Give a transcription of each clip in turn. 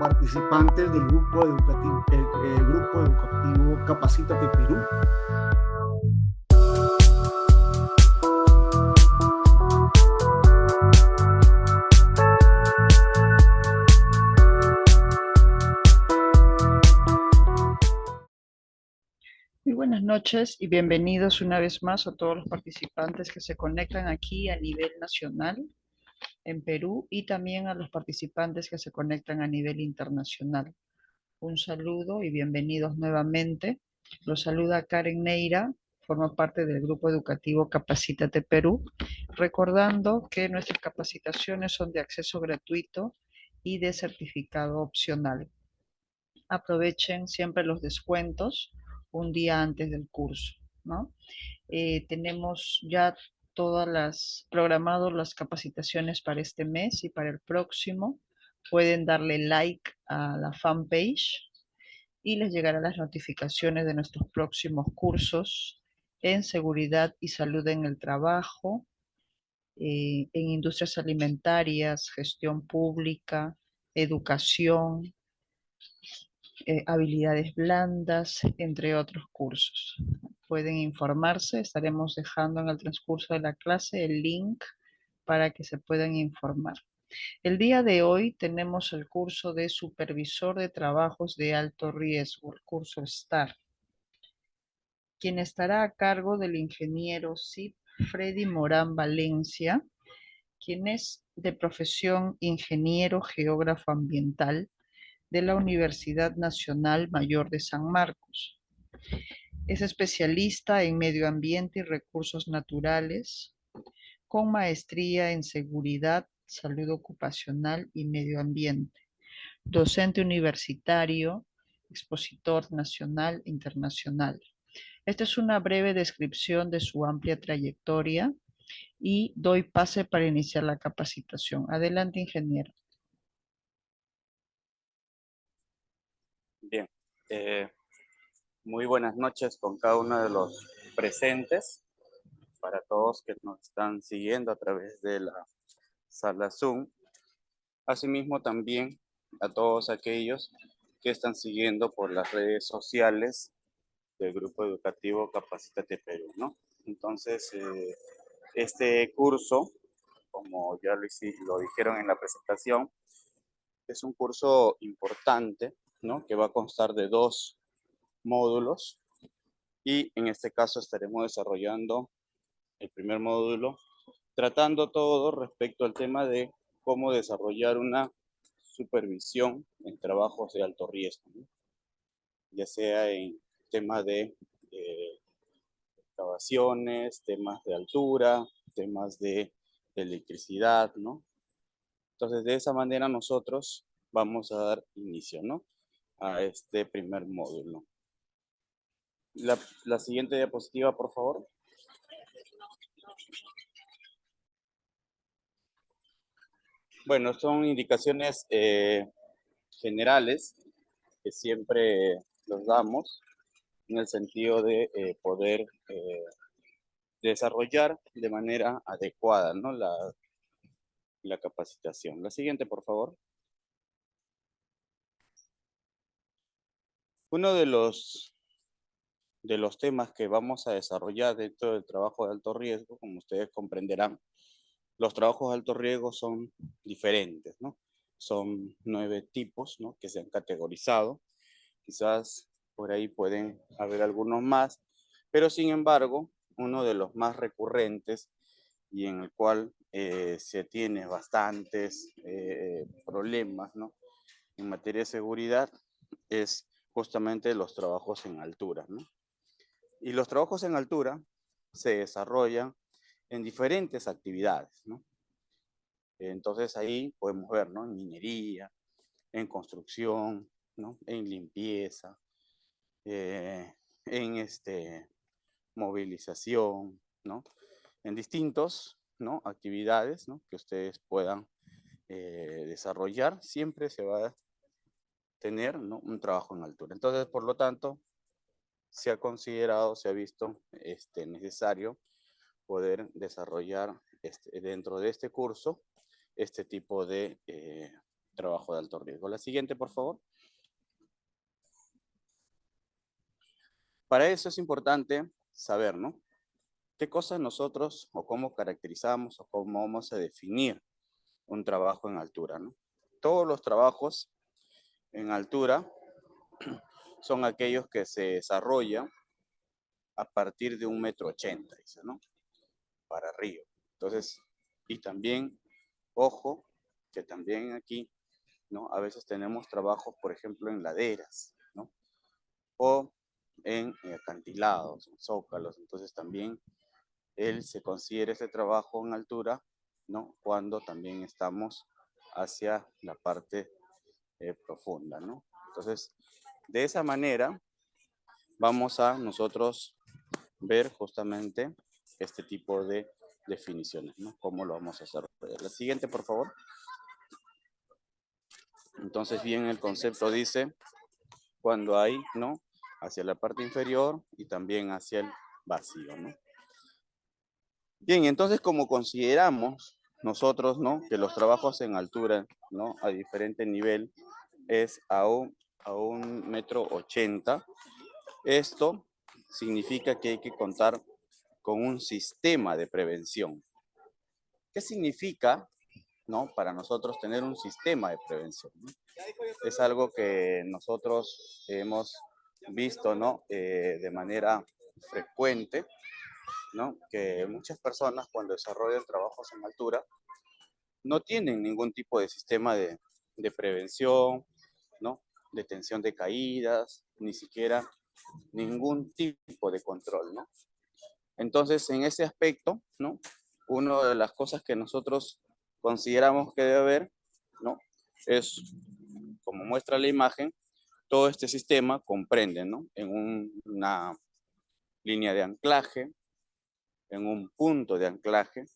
participantes del grupo educativo Capacítate Perú. Muy buenas noches y bienvenidos una vez más a todos los participantes que se conectan aquí a nivel nacional en Perú y también a los participantes que se conectan a nivel internacional. Un saludo y bienvenidos nuevamente. Los saluda Karen Neira, forma parte del grupo educativo Capacítate Perú, recordando que nuestras capacitaciones son de acceso gratuito y de certificado opcional. Aprovechen siempre los descuentos un día antes del curso, ¿no? Tenemos ya programado las capacitaciones para este mes y para el próximo. Pueden darle like a la fanpage y les llegarán las notificaciones de nuestros próximos cursos en seguridad y salud en el trabajo, en industrias alimentarias, gestión pública, educación, habilidades blandas, entre otros cursos. Pueden informarse, estaremos dejando en el transcurso de la clase el link para que se puedan informar. El día de hoy tenemos el curso de Supervisor de Trabajos de Alto Riesgo, el curso STAR, quien estará a cargo del ingeniero CIP Freddy Morán Valencia, quien es de profesión ingeniero geógrafo ambiental de la Universidad Nacional Mayor de San Marcos. Es especialista en medio ambiente y recursos naturales, con maestría en seguridad, salud ocupacional y medio ambiente. Docente universitario, expositor nacional e internacional. Esta es una breve descripción de su amplia trayectoria y doy pase para iniciar la capacitación. Adelante, ingeniero. Bien, muy buenas noches con cada uno de los presentes, para todos que nos están siguiendo a través de la sala Zoom. Asimismo también a todos aquellos que están siguiendo por las redes sociales del Grupo Educativo Capacítate Perú, ¿no? Entonces, este curso, como ya lo dijeron en la presentación, es un curso importante, ¿no? Que va a constar de 2 módulos y en este caso estaremos desarrollando el primer módulo, tratando todo respecto al tema de cómo desarrollar una supervisión en trabajos de alto riesgo, ¿no? Ya sea en temas de excavaciones, temas de altura, temas de electricidad, ¿no? Entonces, de esa manera nosotros vamos a dar inicio, ¿no? A este primer módulo. La siguiente diapositiva, por favor. Bueno, son indicaciones generales que siempre los damos en el sentido de poder desarrollar de manera adecuada, ¿no? la capacitación. La siguiente, por favor. Uno de los temas que vamos a desarrollar dentro del trabajo de alto riesgo, como ustedes comprenderán, los trabajos de alto riesgo son diferentes, ¿no? Son 9 tipos, ¿no? Que se han categorizado. Quizás por ahí pueden haber algunos más, pero sin embargo, uno de los más recurrentes y en el cual se tiene bastantes problemas, ¿no? En materia de seguridad es justamente los trabajos en altura, ¿no? Y los trabajos en altura se desarrollan en diferentes actividades, ¿no? Entonces ahí podemos ver, ¿no? En minería, en construcción, ¿no? En limpieza, en movilización, ¿no? En distintos, ¿no? Actividades, ¿no? Que ustedes puedan desarrollar, siempre se va a tener, ¿no? Un trabajo en altura. Entonces, por lo tanto, se ha considerado, se ha visto necesario poder desarrollar dentro de este curso este tipo de trabajo de alto riesgo. La siguiente, por favor. Para eso es importante saber, ¿no? ¿Qué cosas nosotros o cómo caracterizamos o cómo vamos a definir un trabajo en altura, ¿no? Todos los trabajos en altura son aquellos que se desarrollan a partir de 1,80 m, dice, ¿no? Para arriba. Entonces, y también, ojo, que también aquí, ¿no? A veces tenemos trabajos, por ejemplo, en laderas, ¿no? O en acantilados, en zócalos. Entonces también se considera ese trabajo en altura, ¿no? Cuando también estamos hacia la parte profunda, ¿no? Entonces, de esa manera vamos a nosotros ver justamente este tipo de definiciones, ¿no? ¿Cómo lo vamos a hacer? La siguiente, por favor. Entonces, bien, el concepto dice cuando hay, ¿no? Hacia la parte inferior y también hacia el vacío, ¿no? Bien, entonces como consideramos nosotros, ¿no? Que los trabajos en altura, ¿no? A diferente nivel es a 1,80 m. Esto significa que hay que contar con un sistema de prevención. ¿Qué significa, ¿no? Para nosotros tener un sistema de prevención, ¿no? Es algo que nosotros hemos visto, ¿no? De manera frecuente, ¿no? Que muchas personas cuando desarrollan trabajos en altura no tienen ningún tipo de sistema de prevención, ¿no? Detención de caídas, ni siquiera ningún tipo de control, ¿no? Entonces, en ese aspecto, ¿no? Una de las cosas que nosotros consideramos que debe haber, ¿no? Es, como muestra la imagen, todo este sistema comprende, ¿no? En una línea de anclaje, en un punto de anclaje,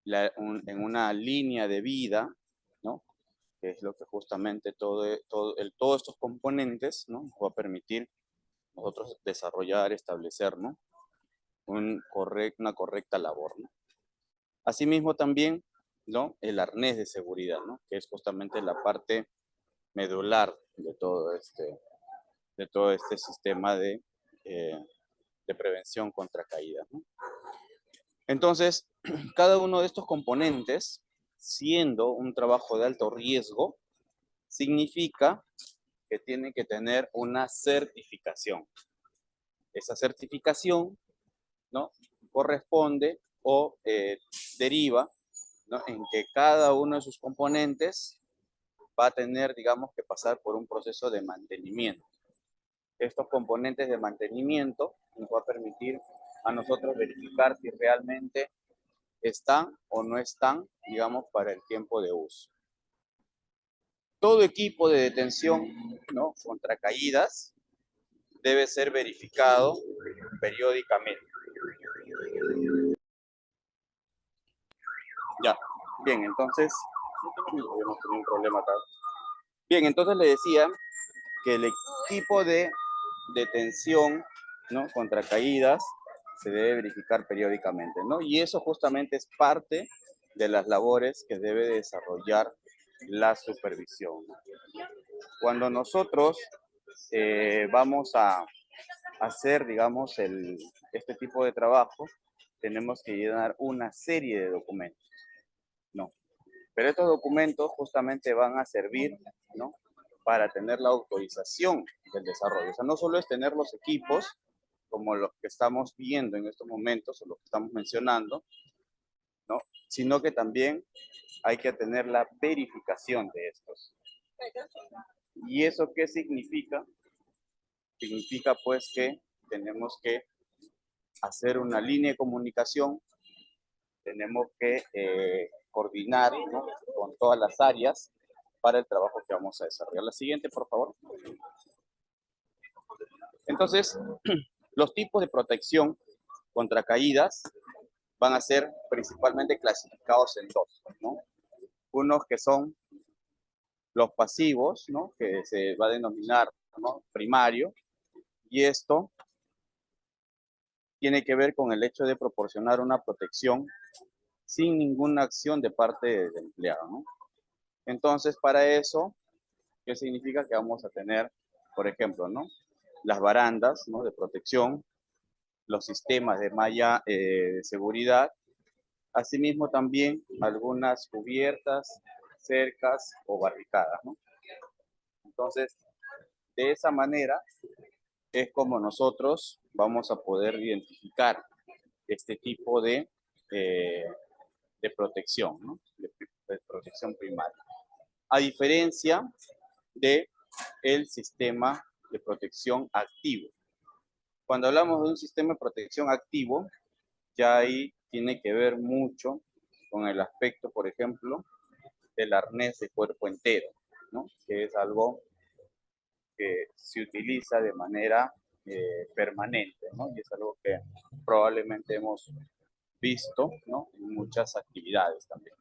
en una línea de vida, ¿no? Que es lo que justamente todos estos componentes, ¿no? Nos va a permitir nosotros desarrollar, establecer, ¿no? Una correcta labor, ¿no? Asimismo también, ¿no? El arnés de seguridad, ¿no? Que es justamente la parte medular de todo este sistema de prevención contra caídas, ¿no? Entonces, cada uno de estos componentes, siendo un trabajo de alto riesgo, significa que tiene que tener una certificación. Esa certificación, ¿no? Corresponde o deriva, ¿no? En que cada uno de sus componentes va a tener, digamos, que pasar por un proceso de mantenimiento. Estos componentes de mantenimiento nos va a permitir a nosotros verificar si realmente están o no están, digamos, para el tiempo de uso. Todo equipo de detención, ¿no? Contra caídas debe ser verificado periódicamente. Ya, bien, entonces, hemos tenido un problema acá. Bien, entonces le decía que el equipo de detención, ¿no? Contra caídas se debe verificar periódicamente, ¿no? Y eso justamente es parte de las labores que debe desarrollar la supervisión. Cuando nosotros vamos a hacer, digamos, este tipo de trabajo, tenemos que llenar una serie de documentos, ¿no? Pero estos documentos justamente van a servir, ¿no? Para tener la autorización del desarrollo. O sea, no solo es tener los equipos, como los que estamos viendo en estos momentos, o los que estamos mencionando, ¿no? Sino que también hay que tener la verificación de estos. ¿Y eso qué significa? Significa pues que tenemos que hacer una línea de comunicación, tenemos que coordinar, ¿no? Con todas las áreas para el trabajo que vamos a desarrollar. La siguiente, por favor. Entonces, los tipos de protección contra caídas van a ser principalmente clasificados en dos, ¿no? Unos que son los pasivos, ¿no? Que se va a denominar, ¿no? Primario, y esto tiene que ver con el hecho de proporcionar una protección sin ninguna acción de parte del empleado, ¿no? Entonces, para eso, ¿qué significa? Que vamos a tener, por ejemplo, ¿no? Las barandas, ¿no? De protección, los sistemas de malla de seguridad, asimismo también algunas cubiertas, cercas o barricadas, ¿no? Entonces, de esa manera es como nosotros vamos a poder identificar este tipo de protección, ¿no? De protección primaria. A diferencia de el sistema de protección activo. Cuando hablamos de un sistema de protección activo, ya ahí tiene que ver mucho con el aspecto, por ejemplo, del arnés de cuerpo entero, ¿no? Que es algo que se utiliza de manera permanente, ¿no? Y es algo que probablemente hemos visto, ¿no? En muchas actividades también.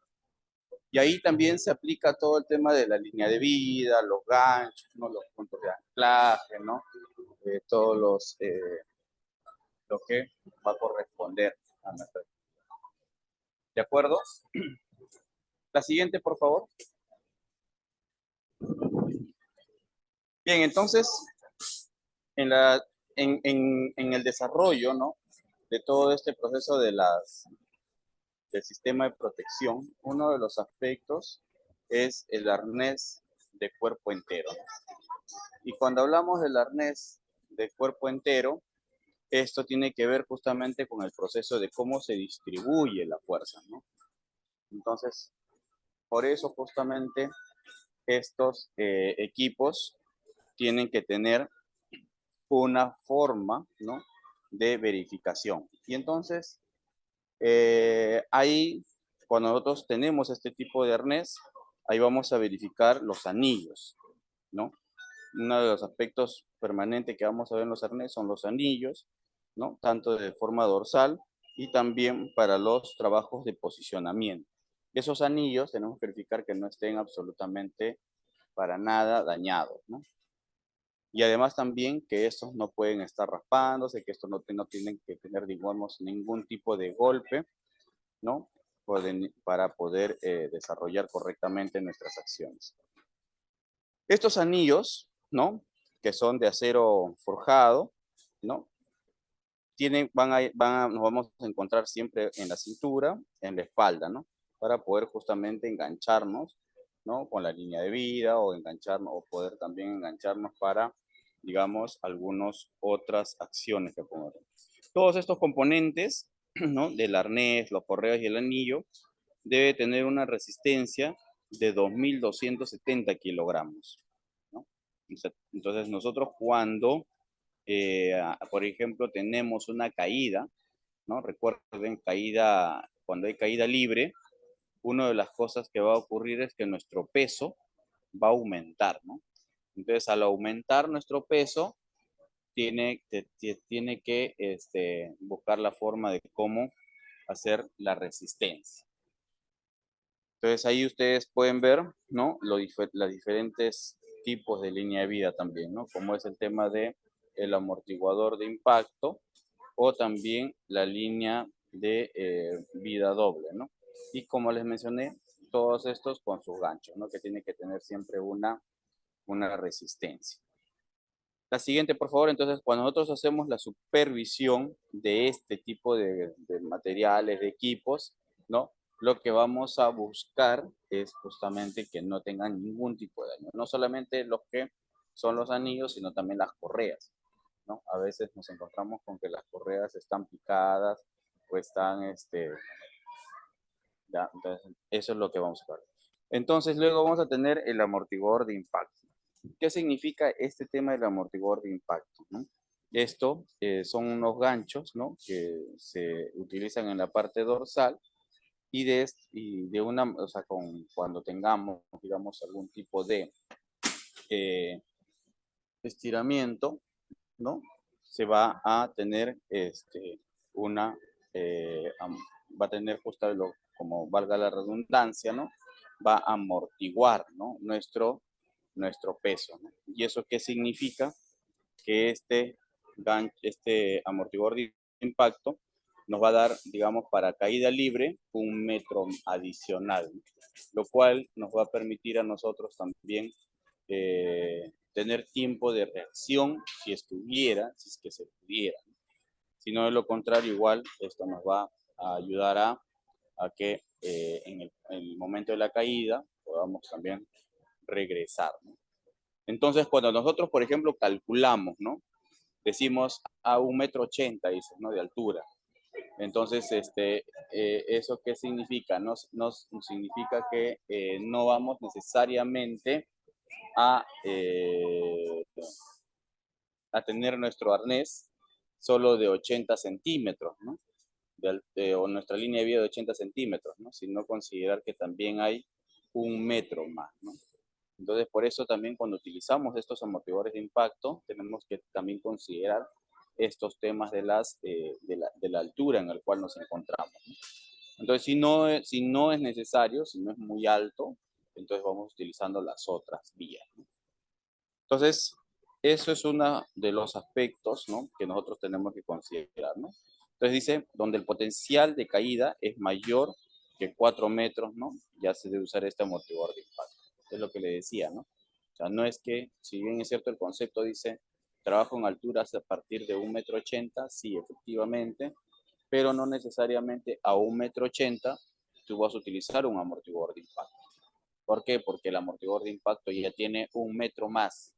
Y ahí también se aplica todo el tema de la línea de vida, los ganchos, ¿no? Los puntos de anclaje, ¿no? Todos lo que va a corresponder a nuestra. ¿De acuerdo? La siguiente, por favor. Bien, entonces, en, la, en el desarrollo, ¿no? De todo este proceso del sistema de protección, uno de los aspectos es el arnés de cuerpo entero. Y cuando hablamos del arnés de cuerpo entero, esto tiene que ver justamente con el proceso de cómo se distribuye la fuerza, ¿no? Entonces, por eso justamente estos equipos tienen que tener una forma, ¿no? De verificación. Y entonces, ahí, cuando nosotros tenemos este tipo de arnés, ahí vamos a verificar los anillos, ¿no? Uno de los aspectos permanentes que vamos a ver en los arnés son los anillos, ¿no? Tanto de forma dorsal y también para los trabajos de posicionamiento. Esos anillos tenemos que verificar que no estén absolutamente para nada dañados, ¿no? Y además también que estos no pueden estar raspándose, que estos no tienen que tener, digamos, ningún tipo de golpe, ¿no? Para poder desarrollar correctamente nuestras acciones. Estos anillos, ¿no? Que son de acero forjado, ¿no? Nos vamos a encontrar siempre en la cintura, en la espalda, ¿no? Para poder justamente engancharnos, ¿no? Con la línea de vida o engancharnos, o poder también engancharnos para, digamos, algunas otras acciones que podemos hacer. Todos estos componentes, ¿no? Del arnés, los correos y el anillo, debe tener una resistencia de 2.270 kilogramos, ¿no? Entonces nosotros cuando por ejemplo, tenemos una caída, ¿no? Recuerden, cuando hay caída libre, una de las cosas que va a ocurrir es que nuestro peso va a aumentar, ¿no? Entonces, al aumentar nuestro peso, tiene que buscar la forma de cómo hacer la resistencia. Entonces, ahí ustedes pueden ver, ¿no? Los diferentes tipos de línea de vida también, ¿no? Como es el tema de el amortiguador de impacto o también la línea de vida doble, ¿no? Y como les mencioné, todos estos con sus ganchos, ¿no? Que tiene que tener siempre una resistencia. La siguiente, por favor. Entonces, cuando nosotros hacemos la supervisión de este tipo de materiales, de equipos, ¿no? Lo que vamos a buscar es justamente que no tengan ningún tipo de daño. No solamente los que son los anillos, sino también las correas, ¿no? A veces nos encontramos con que las correas están picadas o están, ya, entonces eso es lo que vamos a ver. Entonces luego vamos a tener el amortiguador de impacto. ¿Qué significa este tema del amortiguador de impacto, ¿no? Esto son unos ganchos, ¿no? Que se utilizan en la parte dorsal y o sea, cuando tengamos, digamos, algún tipo de estiramiento, ¿no? Se va a tener va a tener justo como valga la redundancia, ¿no? Va a amortiguar, ¿no? nuestro peso, ¿no? ¿Y eso qué significa? Que este amortiguador de impacto nos va a dar, digamos, para caída libre, 1 metro adicional, lo cual nos va a permitir a nosotros también tener tiempo de reacción si es que se pudiera. Si no, de lo contrario, igual esto nos va a ayudar a que en el momento de la caída podamos también regresar, ¿no? Entonces, cuando nosotros, por ejemplo, calculamos, ¿no? Decimos a 1,80 m, dices, ¿no? De altura. Entonces, ¿eso qué significa? Nos significa que no vamos necesariamente a tener nuestro arnés solo de 80 centímetros, ¿no? O nuestra línea de vida de 80 centímetros, ¿no? Sino considerar que también hay 1 metro más, ¿no? Entonces, por eso también cuando utilizamos estos amortiguadores de impacto, tenemos que también considerar estos temas de la altura en la cual nos encontramos, ¿no? Entonces, si no es necesario, si no es muy alto, entonces vamos utilizando las otras vías, ¿no? Entonces, eso es uno de los aspectos, ¿no? Que nosotros tenemos que considerar, ¿no? Entonces dice, donde el potencial de caída es mayor que 4 metros, ¿no? Ya se debe usar este amortiguador de impacto. Es lo que le decía, ¿no? O sea, no es que, si bien es cierto el concepto dice, trabajo en alturas a partir de 1,80 m, sí, efectivamente, pero no necesariamente a 1,80 m tú vas a utilizar un amortiguador de impacto. ¿Por qué? Porque el amortiguador de impacto ya tiene 1 metro más.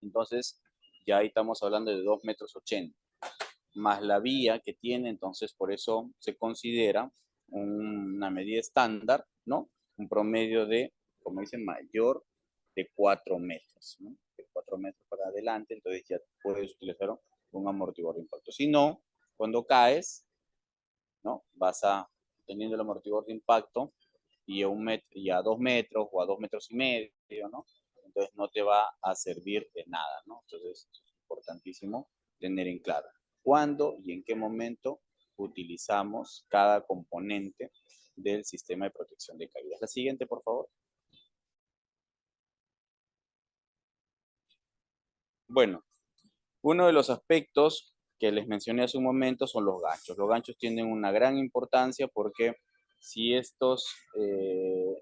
Entonces, ya ahí estamos hablando de 2,80 m, más la vía que tiene, entonces por eso se considera una medida estándar, ¿no? Un promedio de, como dicen, mayor de 4 metros, ¿no? De 4 metros para adelante, entonces ya puedes utilizar un amortiguador de impacto. Si no, cuando caes, ¿no? Vas teniendo el amortiguador de impacto y a 2 metros o a 2,5 metros, ¿no? Entonces no te va a servir de nada, ¿no? Entonces es importantísimo tener en claro cuándo y en qué momento utilizamos cada componente del sistema de protección de caídas. La siguiente, por favor. Bueno, uno de los aspectos que les mencioné hace un momento son los ganchos. Los ganchos tienen una gran importancia porque si estos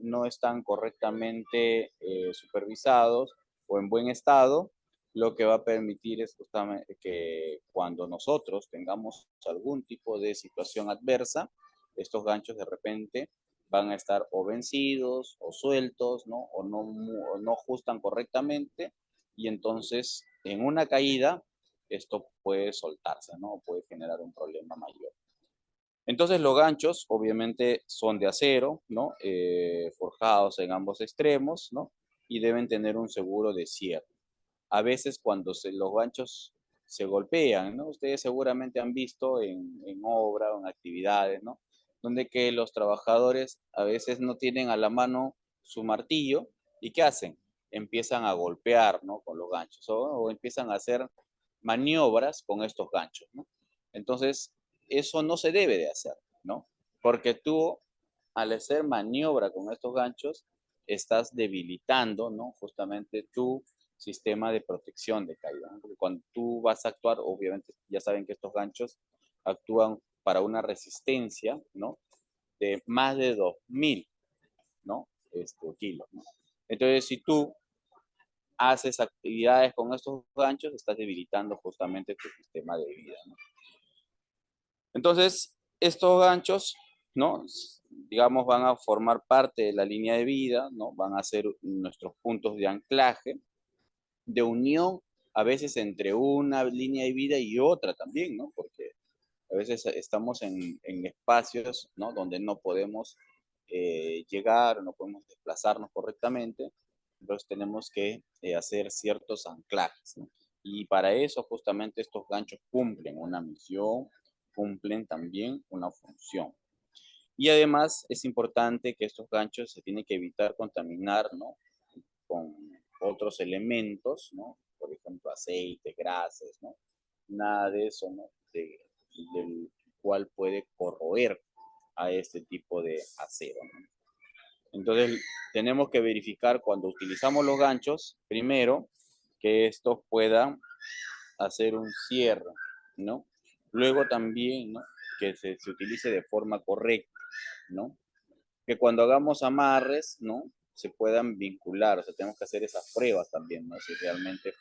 no están correctamente supervisados o en buen estado, lo que va a permitir es justamente que cuando nosotros tengamos algún tipo de situación adversa, estos ganchos de repente van a estar o vencidos o sueltos, ¿no? O no ajustan correctamente, y entonces en una caída esto puede soltarse, ¿no? Puede generar un problema mayor. Entonces los ganchos obviamente son de acero, ¿no? Forjados en ambos extremos, ¿no? Y deben tener un seguro de cierre. A veces cuando los ganchos se golpean, ¿no? Ustedes seguramente han visto en obra o en actividades, ¿no? Donde que los trabajadores a veces no tienen a la mano su martillo, y ¿qué hacen? Empiezan a golpear, ¿no? Con los ganchos, o empiezan a hacer maniobras con estos ganchos, ¿no? Entonces, eso no se debe de hacer, ¿no? Porque tú, al hacer maniobra con estos ganchos, estás debilitando, ¿no? Justamente tu sistema de protección de caída, ¿no? Porque cuando tú vas a actuar, obviamente ya saben que estos ganchos actúan para una resistencia, ¿no? De más de 2.000, ¿no? Kilos, ¿no? Entonces, si tú haces actividades con estos ganchos, estás debilitando justamente tu sistema de vida, ¿no? Entonces, estos ganchos, ¿no? Digamos, van a formar parte de la línea de vida, ¿no? Van a ser nuestros puntos de anclaje, de unión, a veces entre una línea de vida y otra también, ¿no? Porque a veces estamos en espacios, ¿no? Donde no podemos llegar, no podemos desplazarnos correctamente, entonces tenemos que hacer ciertos anclajes, ¿no? Y para eso justamente estos ganchos cumplen una misión, cumplen también una función. Y además es importante que estos ganchos se tienen que evitar contaminar, ¿no? Con otros elementos, ¿no? Por ejemplo, aceite, grasas, ¿no? Nada de eso, ¿no? Del cual puede corroer a este tipo de acero, ¿no? Entonces, tenemos que verificar cuando utilizamos los ganchos, primero, que estos puedan hacer un cierre, ¿no? Luego también, ¿no? que se utilice de forma correcta, ¿no? Que cuando hagamos amarres, ¿no? Se puedan vincular, o sea, tenemos que hacer esas pruebas también, ¿no? Si realmente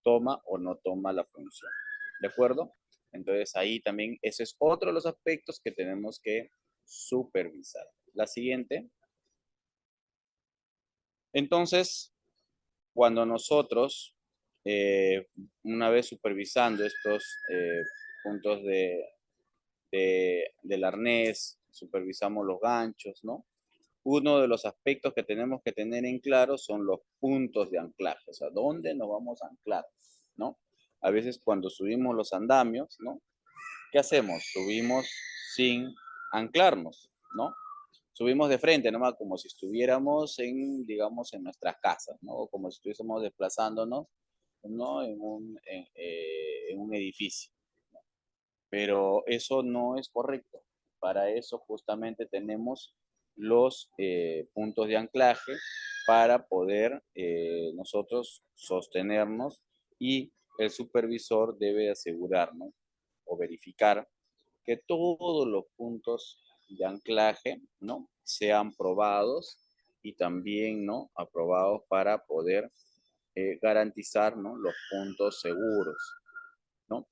toma o no toma la función, ¿de acuerdo? Entonces ahí también, ese es otro de los aspectos que tenemos que supervisar. La siguiente. Entonces, cuando nosotros, una vez supervisando estos puntos del arnés, supervisamos los ganchos, ¿no? Uno de los aspectos que tenemos que tener en claro son los puntos de anclaje, o sea, dónde nos vamos a anclar, ¿no? A veces cuando subimos los andamios, ¿no? ¿Qué hacemos? Subimos sin anclarnos, ¿no? Subimos de frente, nomás como si estuviéramos en, digamos, en nuestras casas, ¿no? O como si estuviésemos desplazándonos, ¿no? En un edificio. Pero eso no es correcto. Para eso justamente tenemos los puntos de anclaje para poder nosotros sostenernos, y el supervisor debe asegurarnos o verificar que todos los puntos de anclaje, ¿no? Sean probados y también, ¿no? Aprobados para poder garantizar, ¿no? Los puntos seguros, ¿no?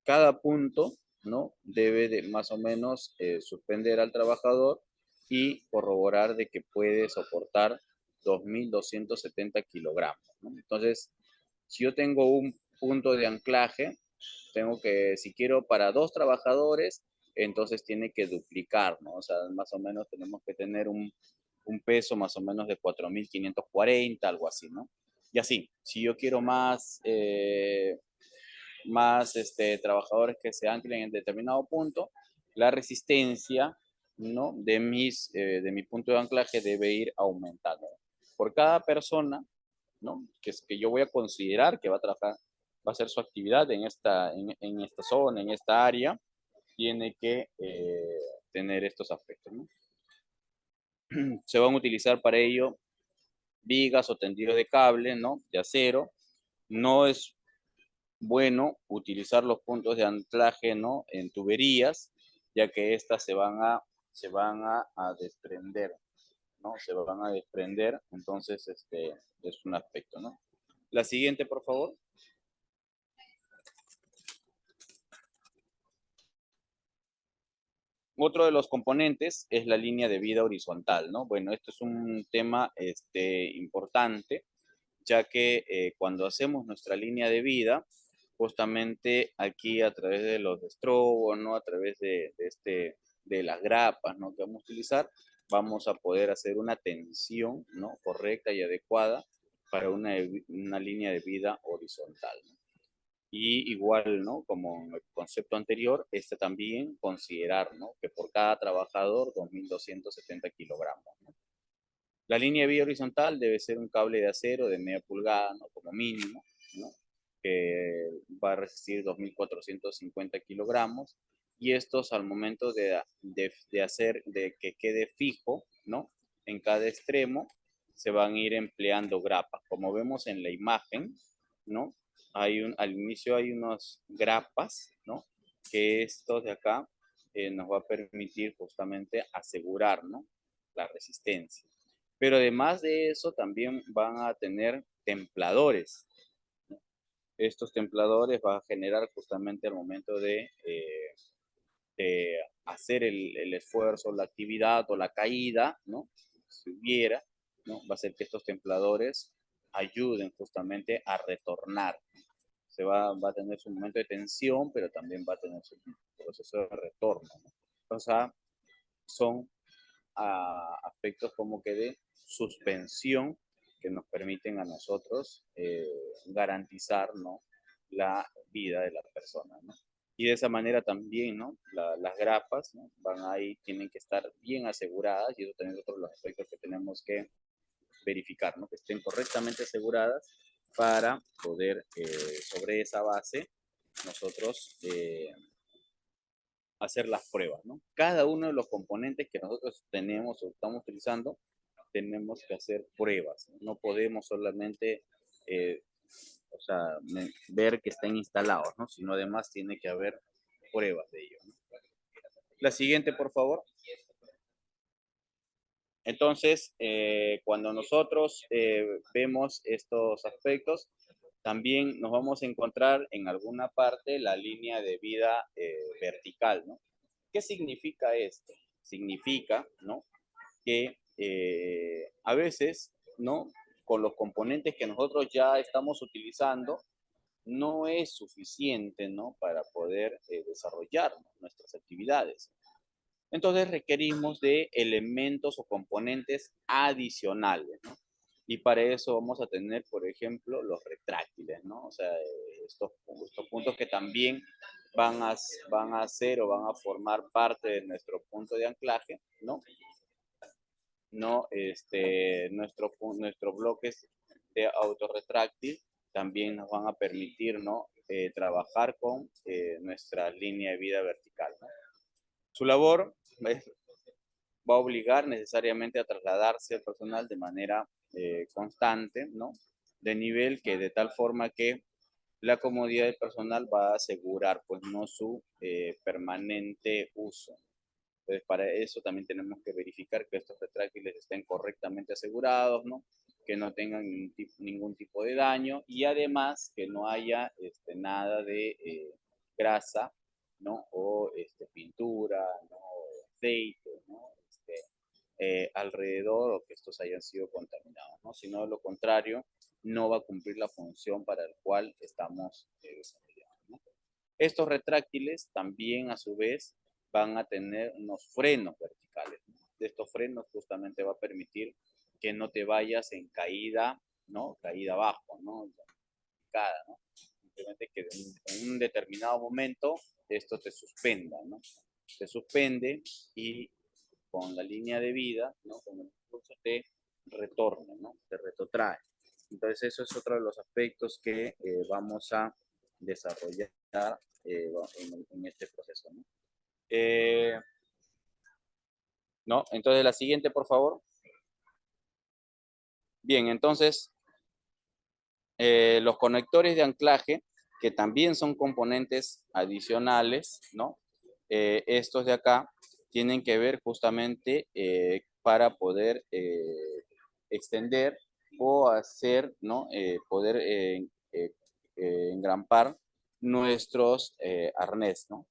Cada punto, ¿no? Debe de más o menos suspender al trabajador y corroborar de que puede soportar 2.270 kilogramos, ¿no? Entonces, si yo tengo un punto de anclaje, tengo que, si quiero para 2 trabajadores, entonces tiene que duplicar, ¿no? O sea, más o menos tenemos que tener un peso más o menos de 4.540, algo así, ¿no? Y así, si yo quiero más trabajadores que se anclen en determinado punto, la resistencia, ¿no? De mi punto de anclaje debe ir aumentando. Por cada persona, ¿no? Que yo voy a considerar que va a trabajar, va a hacer su actividad en esta zona, en esta área, tiene que tener estos aspectos, ¿no? Se van a utilizar para ello vigas o tendidos de cable, ¿no? De acero. No es bueno utilizar los puntos de anclaje, ¿no? En tuberías, ya que estas se van a desprender, ¿no? Se van a desprender, entonces es un aspecto, ¿no? La siguiente, por favor. Otro de los componentes es la línea de vida horizontal, ¿no? Bueno, esto es un tema importante, ya que cuando hacemos nuestra línea de vida, justamente aquí a través de los destrobos, ¿no? A través de las grapas, ¿no? Que vamos a utilizar, vamos a poder hacer una tensión, ¿no? Correcta y adecuada para una línea de vida horizontal, ¿no? Y igual, ¿no? Como en el concepto anterior, también considerar, ¿no? Que por cada trabajador, 2.270 kilogramos, ¿no? La línea de vida horizontal debe ser un cable de acero de media pulgada, ¿no? Como mínimo, ¿no? Que va a resistir 2.450 kilogramos. Y estos al momento de que quede fijo, ¿no? En cada extremo, se van a ir empleando grapas. Como vemos en la imagen, ¿no? Al inicio hay unas grapas, ¿no? Que esto de acá nos va a permitir justamente asegurar, ¿no? La resistencia. Pero además de eso, también van a tener templadores. Estos templadores van a generar justamente al momento de hacer el esfuerzo, la actividad o la caída, ¿no? Si hubiera, ¿no? Va a ser que estos templadores ayuden justamente a retornar. Va a tener su momento de tensión, pero también va a tener su proceso de retorno, ¿no? O sea, son aspectos como que de suspensión que nos permiten a nosotros garantizar, ¿no? La vida de la persona, ¿no? Y de esa manera también, ¿no? Las grapas, ¿no? Tienen que estar bien aseguradas, y eso también es otro de los aspectos que tenemos que verificar, ¿no? Que estén correctamente aseguradas para poder, sobre esa base, nosotros hacer las pruebas, ¿no? Cada uno de los componentes que nosotros tenemos o estamos utilizando, tenemos que hacer pruebas. No podemos solamente, o sea, ver que están instalados, ¿no? Sino además tiene que haber pruebas de ello, ¿no? La siguiente, por favor. Entonces, cuando nosotros vemos estos aspectos, también nos vamos a encontrar en alguna parte la línea de vida vertical, ¿no? ¿Qué significa esto? Significa, ¿no?, que a veces, ¿no?, con los componentes que nosotros ya estamos utilizando, no es suficiente, ¿no?, para poder desarrollar, ¿no?, nuestras actividades. Entonces requerimos de elementos o componentes adicionales, ¿no? Y para eso vamos a tener, por ejemplo, los retráctiles, ¿no? O sea, estos puntos que también van a ser o van a formar parte de nuestro punto de anclaje, ¿no? No, nuestros bloques de autorretráctil también nos van a permitir, ¿no?, trabajar con nuestra línea de vida vertical, ¿no? Su labor va a obligar necesariamente a trasladarse el personal de manera constante, ¿no?, de nivel que de tal forma que la comodidad del personal va a asegurar, pues, no su permanente uso. Entonces, para eso también tenemos que verificar que estos retráctiles estén correctamente asegurados, ¿no?, que no tengan ningún tipo de daño y además que no haya nada de grasa, ¿no?, o pintura, ¿no?, o aceite, ¿no?, alrededor, o que estos hayan sido contaminados, ¿no? Si no, de lo contrario, no va a cumplir la función para la cual estamos desarrollando, ¿no? Estos retráctiles también, a su vez, van a tener unos frenos verticales, ¿no? De estos frenos justamente va a permitir que no te vayas en caída, ¿no?, caída abajo, ¿no?, ¿no? Simplemente que en un determinado momento esto te suspenda, ¿no? Te suspende y con la línea de vida, ¿no?, con el impulso te retorna, ¿no?, te retrotrae. Entonces eso es otro de los aspectos que vamos a desarrollar en este proceso, ¿no? ¿No? Entonces la siguiente, por favor. Bien, entonces los conectores de anclaje, que también son componentes adicionales, ¿no? Estos de acá tienen que ver justamente para poder extender o hacer, ¿no?, poder engrampar nuestros arnés, ¿no?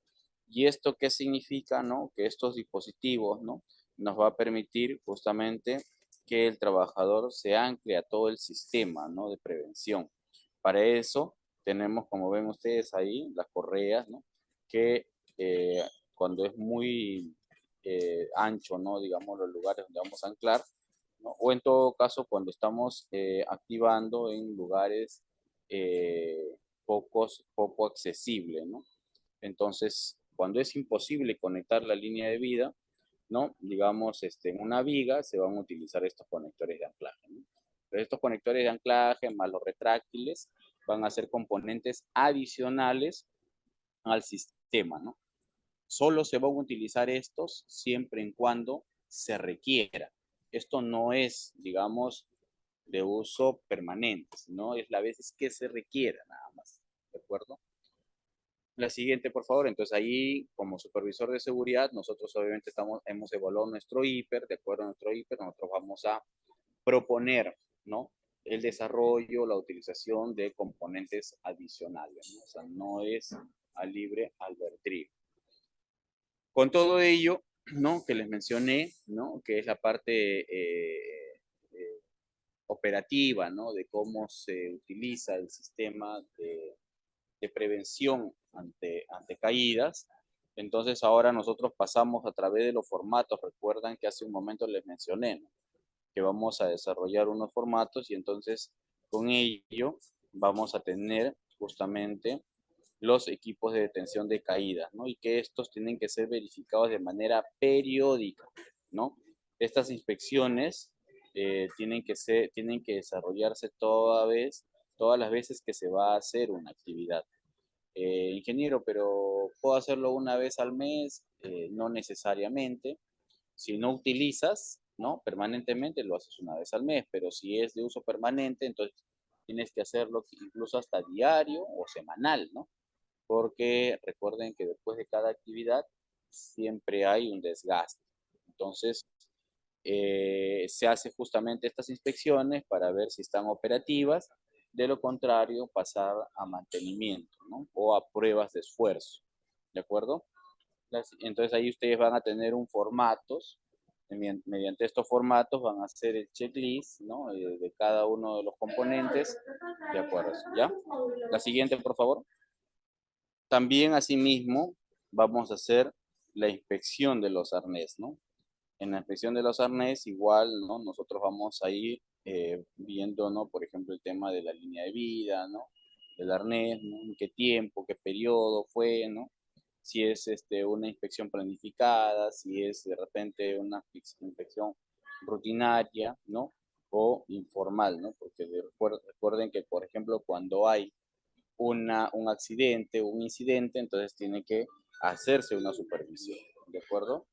¿Y esto qué significa, no? Que estos dispositivos, ¿no?, nos va a permitir justamente que el trabajador se ancle a todo el sistema, ¿no?, de prevención. Para eso tenemos, como ven ustedes ahí, las correas, ¿no?, que cuando es muy ancho, ¿no?, digamos, los lugares donde vamos a anclar, ¿no?, o en todo caso cuando estamos activando en lugares poco accesibles, ¿no? Entonces, cuando es imposible conectar la línea de vida, ¿no?, digamos, en una viga se van a utilizar estos conectores de anclaje, ¿no? Pero estos conectores de anclaje más los retráctiles van a ser componentes adicionales al sistema, ¿no? Solo se van a utilizar estos siempre y cuando se requiera. Esto no es, digamos, de uso permanente, sino es las veces que se requiera nada más, ¿de acuerdo? La siguiente, por favor. Entonces, ahí, como supervisor de seguridad, nosotros obviamente hemos evaluado nuestro hiper, de acuerdo a nuestro hiper, nosotros vamos a proponer, ¿no?, el desarrollo, la utilización de componentes adicionales, ¿no? O sea, no es a libre albedrío. Con todo ello, ¿no?, que les mencioné, ¿no?, que es la parte operativa, ¿no?, de cómo se utiliza el sistema de prevención ante caídas. Entonces ahora nosotros pasamos a través de los formatos. Recuerdan que hace un momento les mencioné, ¿no?, que vamos a desarrollar unos formatos y entonces con ello vamos a tener justamente los equipos de detención de caídas, ¿no? Y que estos tienen que ser verificados de manera periódica, ¿no? Estas inspecciones tienen que desarrollarse todas las veces que se va a hacer una actividad. Ingeniero, pero ¿puedo hacerlo una vez al mes? No necesariamente. Si no utilizas, ¿no?, permanentemente, lo haces una vez al mes, pero si es de uso permanente, entonces tienes que hacerlo incluso hasta diario o semanal, ¿no? porque recuerden que después de cada actividad siempre hay un desgaste. Entonces, se hace justamente estas inspecciones para ver si están operativas. De lo contrario, pasar a mantenimiento, ¿no? O a pruebas de esfuerzo, ¿de acuerdo? Entonces ahí ustedes van a tener un formatos. Mediante estos formatos van a hacer el checklist, ¿no? De cada uno de los componentes. De acuerdo, ¿ya? La siguiente, por favor. También, asimismo, vamos a hacer la inspección de los arnés, ¿no? En la inspección de los arnés, igual, ¿no? Nosotros vamos a ir viendo, ¿no? Por ejemplo, el tema de la línea de vida, ¿no? Del arnés, ¿no? En qué tiempo, qué periodo fue, ¿no? Si es una inspección planificada, si es de repente una inspección rutinaria, ¿no? O informal, ¿no? Porque recuerden que, por ejemplo, cuando hay un accidente o un incidente, entonces tiene que hacerse una supervisión, ¿de acuerdo?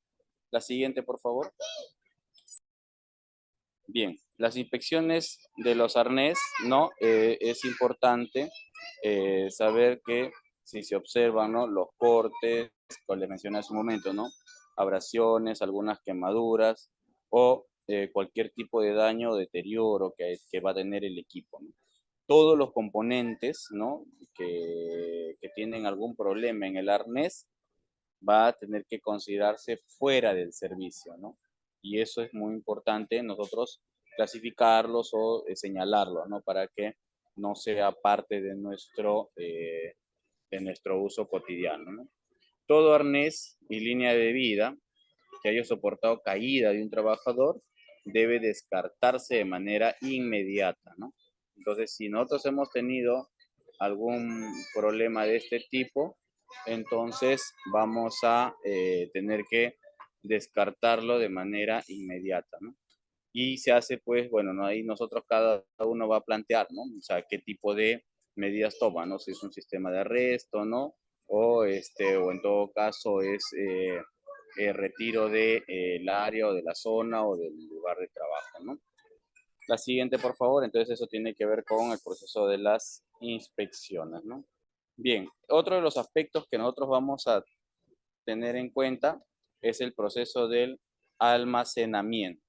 La siguiente, por favor. Bien, las inspecciones de los arnés, ¿no? Es importante saber que si se observan, ¿no? Los cortes, como les mencioné hace un momento, ¿no? Abrasiones, algunas quemaduras o cualquier tipo de daño o deterioro que va a tener el equipo, ¿no? Todos los componentes, ¿no? que tienen algún problema en el arnés va a tener que considerarse fuera del servicio, ¿no? Y eso es muy importante nosotros clasificarlos o señalarlos, ¿no? Para que no sea parte de nuestro uso cotidiano, ¿no? Todo arnés y línea de vida que haya soportado caída de un trabajador debe descartarse de manera inmediata, ¿no? Entonces, si nosotros hemos tenido algún problema de este tipo, entonces vamos a tener que descartarlo de manera inmediata, ¿no? Y se hace, pues, bueno, ¿no? Ahí nosotros cada uno va a plantear, ¿no? O sea, qué tipo de medidas toma, ¿no? Si es un sistema de arresto, ¿no? O en todo caso es retiro del área o de la zona o del lugar de trabajo, ¿no? La siguiente, por favor. Entonces, eso tiene que ver con el proceso de las inspecciones, ¿no? Bien, otro de los aspectos que nosotros vamos a tener en cuenta es el proceso del almacenamiento,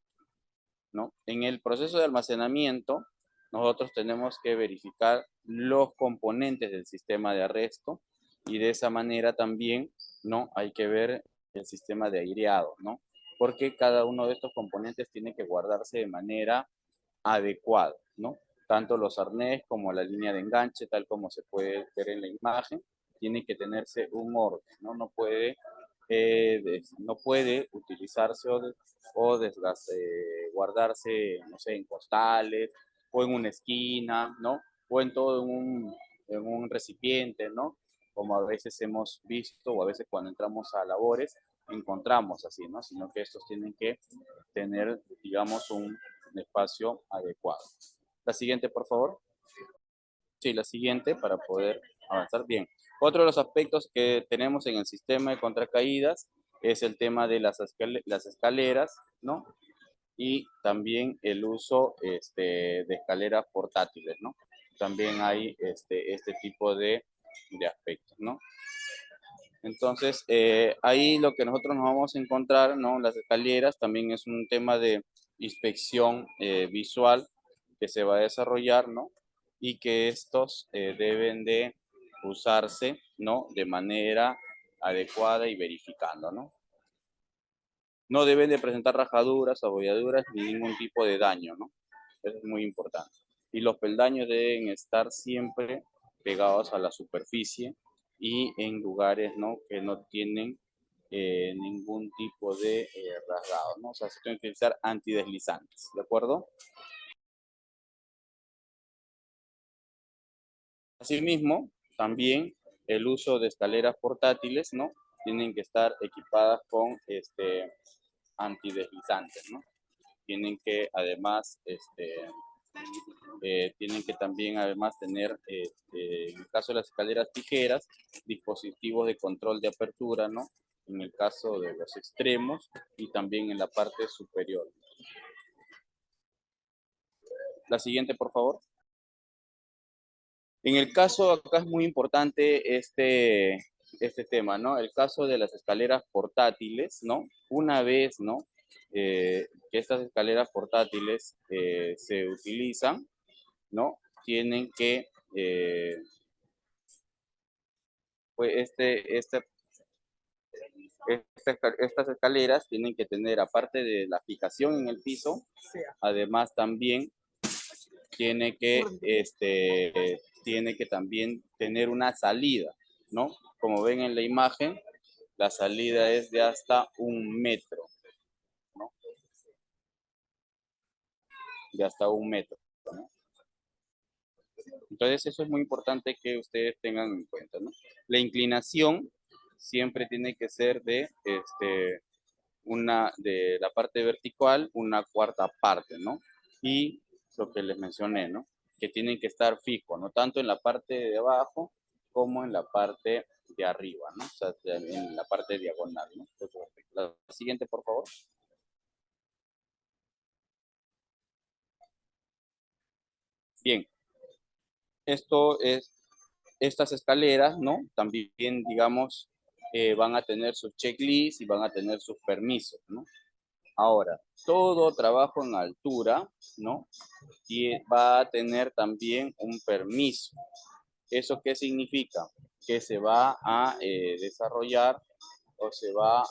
¿no? En el proceso de almacenamiento, nosotros tenemos que verificar los componentes del sistema de arresto y de esa manera también, ¿no? Hay que ver el sistema de aireado, ¿no? Porque cada uno de estos componentes tiene que guardarse de manera adecuada, ¿no? Tanto los arnés como la línea de enganche, tal como se puede ver en la imagen, tiene que tenerse un orden, ¿no? No puede utilizarse o guardarse, no sé, en costales o en una esquina, ¿no? O en todo en un recipiente, ¿no? Como a veces hemos visto o a veces cuando entramos a labores encontramos así, ¿no? Sino que estos tienen que tener, digamos, un espacio adecuado. La siguiente, por favor. Sí, la siguiente para poder avanzar bien. Otro de los aspectos que tenemos en el sistema de contracaídas es el tema de las escaleras, ¿no? Y también el uso de escaleras portátiles, ¿no? También hay este tipo de aspectos, ¿no? Entonces, ahí lo que nosotros nos vamos a encontrar, ¿no? Las escaleras también es un tema de inspección visual que se va a desarrollar, ¿no? Y que estos deben de usarse, ¿no? De manera adecuada y verificando, ¿no? No deben de presentar rajaduras, abolladuras ni ningún tipo de daño, ¿no? Eso es muy importante. Y los peldaños deben estar siempre pegados a la superficie y en lugares, ¿no? Que no tienen ningún tipo de rasgado, ¿no? O sea, se tienen que utilizar antideslizantes, ¿de acuerdo? Asimismo, también el uso de escaleras portátiles, ¿no? Tienen que estar equipadas con antideslizantes, ¿no? Tienen que además tienen que también además tener, en el caso de las escaleras tijeras, dispositivos de control de apertura, ¿no? En el caso de los extremos y también en la parte superior. La siguiente, por favor. En el caso, acá es muy importante este tema, ¿no? El caso de las escaleras portátiles, ¿no? Una vez, ¿no? Que estas escaleras portátiles se utilizan, ¿no? Tienen que, pues estas escaleras tienen que tener, aparte de la fijación en el piso, además también tiene que también tener una salida, ¿no? Como ven en la imagen, la salida es de hasta 1 metro, ¿no? De hasta 1 metro, ¿no? Entonces eso es muy importante que ustedes tengan en cuenta, ¿no? La inclinación siempre tiene que ser de la parte vertical, una cuarta parte, ¿no? Y lo que les mencioné, ¿no? Que tienen que estar fijos, ¿no? Tanto en la parte de abajo como en la parte de arriba, ¿no? O sea, en la parte diagonal, ¿no? Entonces, la siguiente, por favor. Bien, estas escaleras, ¿no? También, digamos, van a tener sus checklists y van a tener sus permisos, ¿no? Ahora, todo trabajo en altura, ¿no? Y va a tener también un permiso. ¿Eso qué significa? Que se va a desarrollar o se va a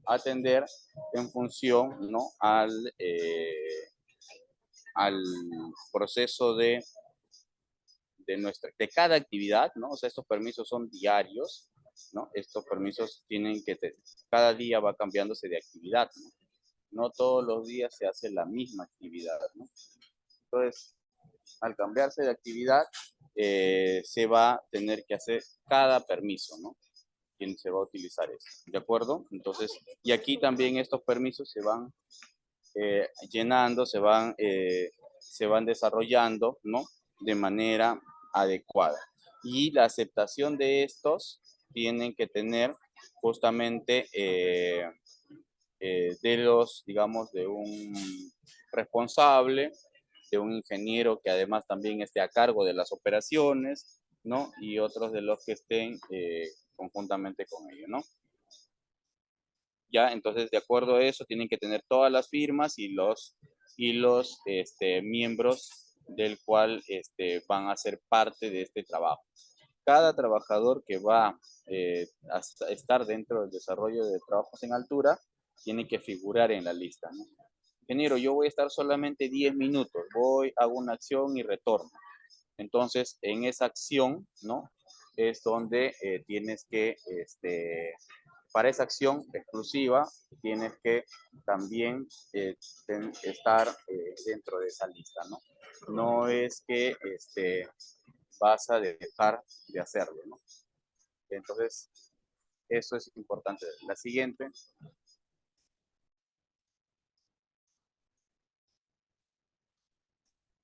atender en función, ¿no? Al proceso de cada actividad, ¿no? O sea, estos permisos son diarios, ¿no? Estos permisos cada día va cambiándose de actividad, ¿no? No todos los días se hace la misma actividad, ¿no? Entonces, al cambiarse de actividad, se va a tener que hacer cada permiso, ¿no? Quien se va a utilizar eso, ¿de acuerdo? Entonces, y aquí también estos permisos se van llenando, se van desarrollando, ¿no? De manera adecuada. Y la aceptación de estos tienen que tener justamente digamos, de un responsable, de un ingeniero que además también esté a cargo de las operaciones, ¿no? Y otros de los que estén conjuntamente con ellos, ¿no? Ya, entonces, de acuerdo a eso, tienen que tener todas las firmas y los miembros del cual van a ser parte de este trabajo. Cada trabajador que va a estar dentro del desarrollo de trabajos en altura tiene que figurar en la lista, ¿no? Ingeniero, yo voy a estar solamente 10 minutos, hago una acción y retorno. Entonces, en esa acción, ¿no? Es donde tienes que, para esa acción exclusiva, tienes que también estar dentro de esa lista, ¿no? No es que vas a dejar de hacerlo, ¿no? Entonces, eso es importante. La siguiente.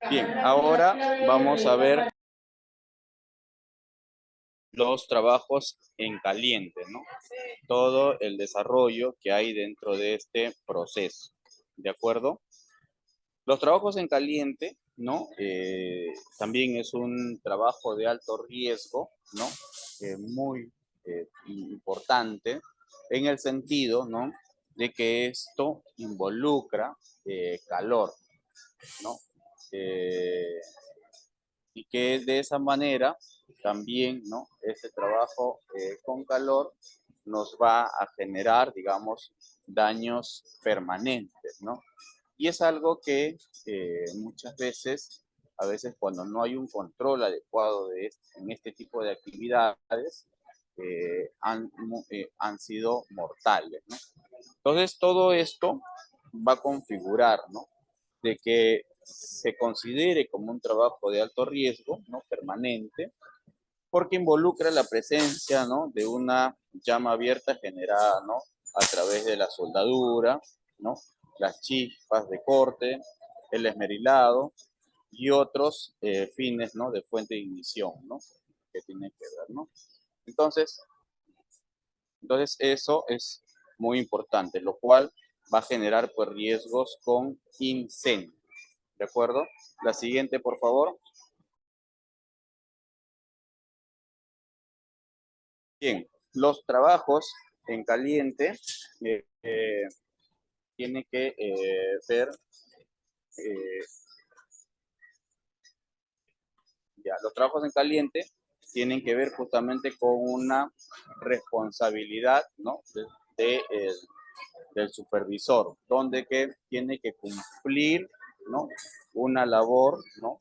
Bien, ahora vamos a ver los trabajos en caliente, ¿no? Todo el desarrollo que hay dentro de este proceso, ¿de acuerdo? Los trabajos en caliente, ¿no? También es un trabajo de alto riesgo, ¿no? Muy importante en el sentido, ¿no? De que esto involucra calor, ¿no? Y que de esa manera también, ¿no? Este trabajo con calor nos va a generar, digamos, daños permanentes, ¿no? Y es algo que muchas veces, a veces cuando no hay un control adecuado en este tipo de actividades, han sido mortales, ¿no? Entonces, todo esto va a configurar, ¿no? De que se considere como un trabajo de alto riesgo, ¿no? Permanente, porque involucra la presencia, ¿no? De una llama abierta generada, ¿no? A través de la soldadura, ¿no? Las chispas de corte, el esmerilado y otros fines, ¿no? De fuente de ignición, ¿no? Que tienen que ver, ¿no? Entonces eso es muy importante, lo cual va a generar pues riesgos con incendio. ¿De acuerdo? La siguiente, por favor. Bien, los trabajos en caliente tienen que ver, los trabajos en caliente tienen que ver justamente con una responsabilidad, ¿no? Del supervisor, donde que tiene que cumplir, ¿no? Una labor, ¿no?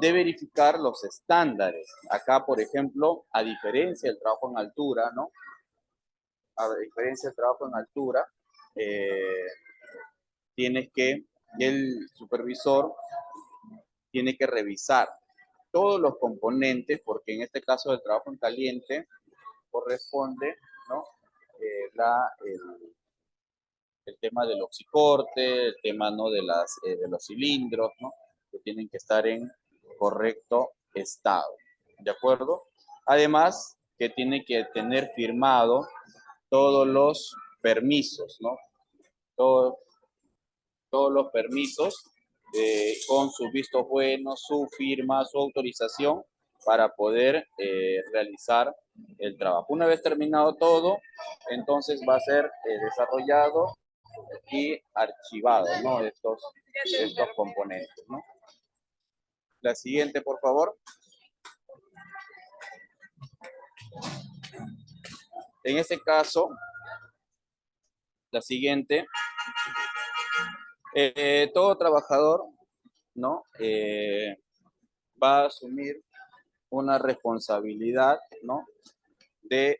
De verificar los estándares. Acá, por ejemplo, a diferencia del trabajo en altura, ¿no? A diferencia del trabajo en altura, el supervisor tiene que revisar todos los componentes, porque en este caso del trabajo en caliente corresponde, ¿no? El tema del oxicorte, el tema, ¿no? de los cilindros, ¿no? Que tienen que estar en correcto estado, ¿de acuerdo? Además, que tiene que tener firmado todos los permisos, ¿no? Todos los permisos con sus vistos buenos, su firma, su autorización para poder realizar el trabajo. Una vez terminado todo, entonces va a ser desarrollado y archivado, ¿no? Estos componentes, ¿no? La siguiente, por favor. En este caso, la siguiente, todo trabajador, ¿no? Va a asumir una responsabilidad, ¿no? De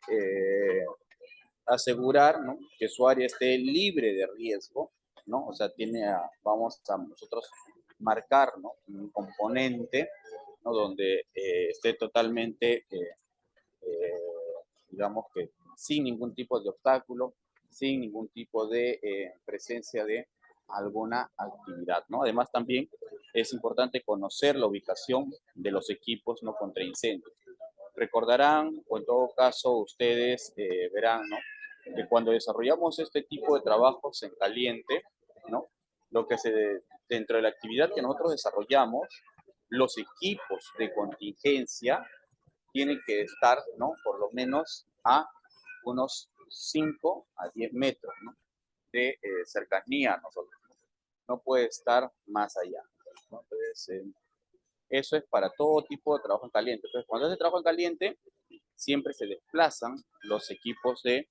asegurar, ¿no? Que su área esté libre de riesgo, ¿no? O sea, vamos a nosotros marcar, ¿no? Un componente, ¿no? Donde esté totalmente, digamos que sin ningún tipo de obstáculo, sin ningún tipo de presencia de alguna actividad, ¿no? Además, también es importante conocer la ubicación de los equipos, ¿no? Contra incendios. Recordarán, o en todo caso ustedes verán, ¿no? Que cuando desarrollamos este tipo de trabajos en caliente, ¿no? Dentro de la actividad que nosotros desarrollamos, los equipos de contingencia tienen que estar, ¿no? Por lo menos a unos 5 a 10 metros, ¿no? De cercanía a nosotros. No puede estar más allá, ¿no? Entonces, eso es para todo tipo de trabajo en caliente. Entonces, cuando es de trabajo en caliente, siempre se desplazan los equipos de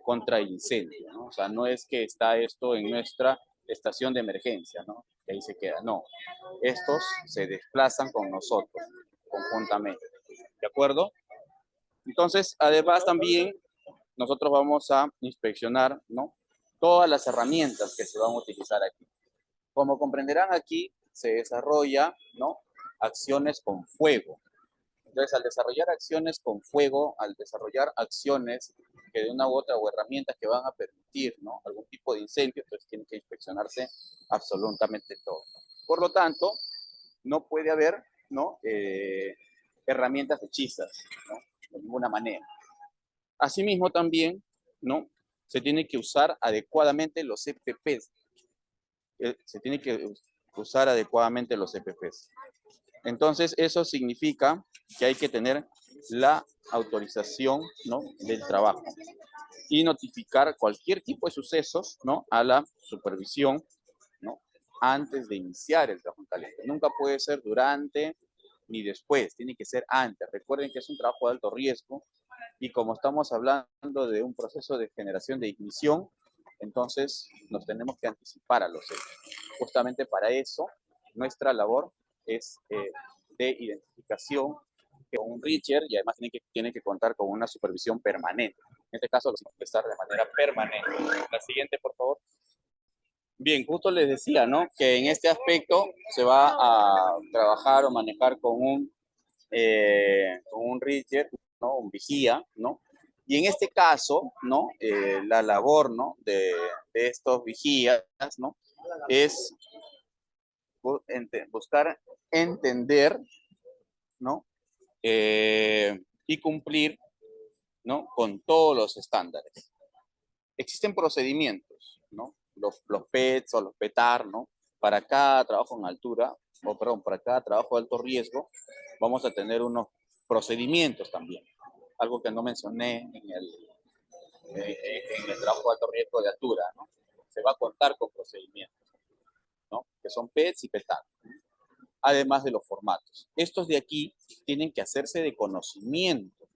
contra incendio, ¿no? O sea, no es que está esto en nuestra estación de emergencia, ¿no? Que ahí se queda, no. Estos se desplazan con nosotros, conjuntamente, ¿de acuerdo? Entonces, además también, nosotros vamos a inspeccionar, ¿no? Todas las herramientas que se van a utilizar aquí. Como comprenderán, aquí se desarrolla, ¿no? Acciones con fuego. Entonces, al desarrollar acciones con fuego, al desarrollar acciones que de una u otra o herramientas que van a permitir, ¿no? Algún tipo de incendio, entonces tiene que inspeccionarse absolutamente todo. Por lo tanto, no puede haber, ¿no? Herramientas hechizas, ¿no? De ninguna manera. Asimismo, también, ¿no? Se tiene que usar adecuadamente los EPPs. Se tiene que usar adecuadamente los EPPs. Entonces, eso significa que hay que tener la autorización, ¿no? Del trabajo y notificar cualquier tipo de sucesos, ¿no? A la supervisión, ¿no? Antes de iniciar el trabajo en caliente. Nunca puede ser durante ni después, tiene que ser antes. Recuerden que es un trabajo de alto riesgo y como estamos hablando de un proceso de generación de ignición, entonces nos tenemos que anticipar a los hechos. Justamente para eso, nuestra labor es de identificación con un Richter y además tiene que contar con una supervisión permanente. En este caso, los vamos a estar de manera permanente. La siguiente, por favor. Bien, justo les decía, ¿no? Que en este aspecto se va a trabajar o manejar con un Richter, ¿no? Un vigía, ¿no? Y en este caso, ¿no? La labor, ¿no? De estos vigías, ¿no? Es buscar entender, ¿no? Y cumplir, ¿no? Con todos los estándares. Existen procedimientos, ¿no? Los PETs o los PETAR, ¿no? Para cada trabajo en altura, para cada trabajo de alto riesgo, vamos a tener unos procedimientos también. algo que no mencioné en el trabajo de alto riesgo de altura, ¿no? Se va a contar con procedimientos, ¿no? Que son PETs y PETAN, además de los formatos. Estos de aquí tienen que hacerse de conocimiento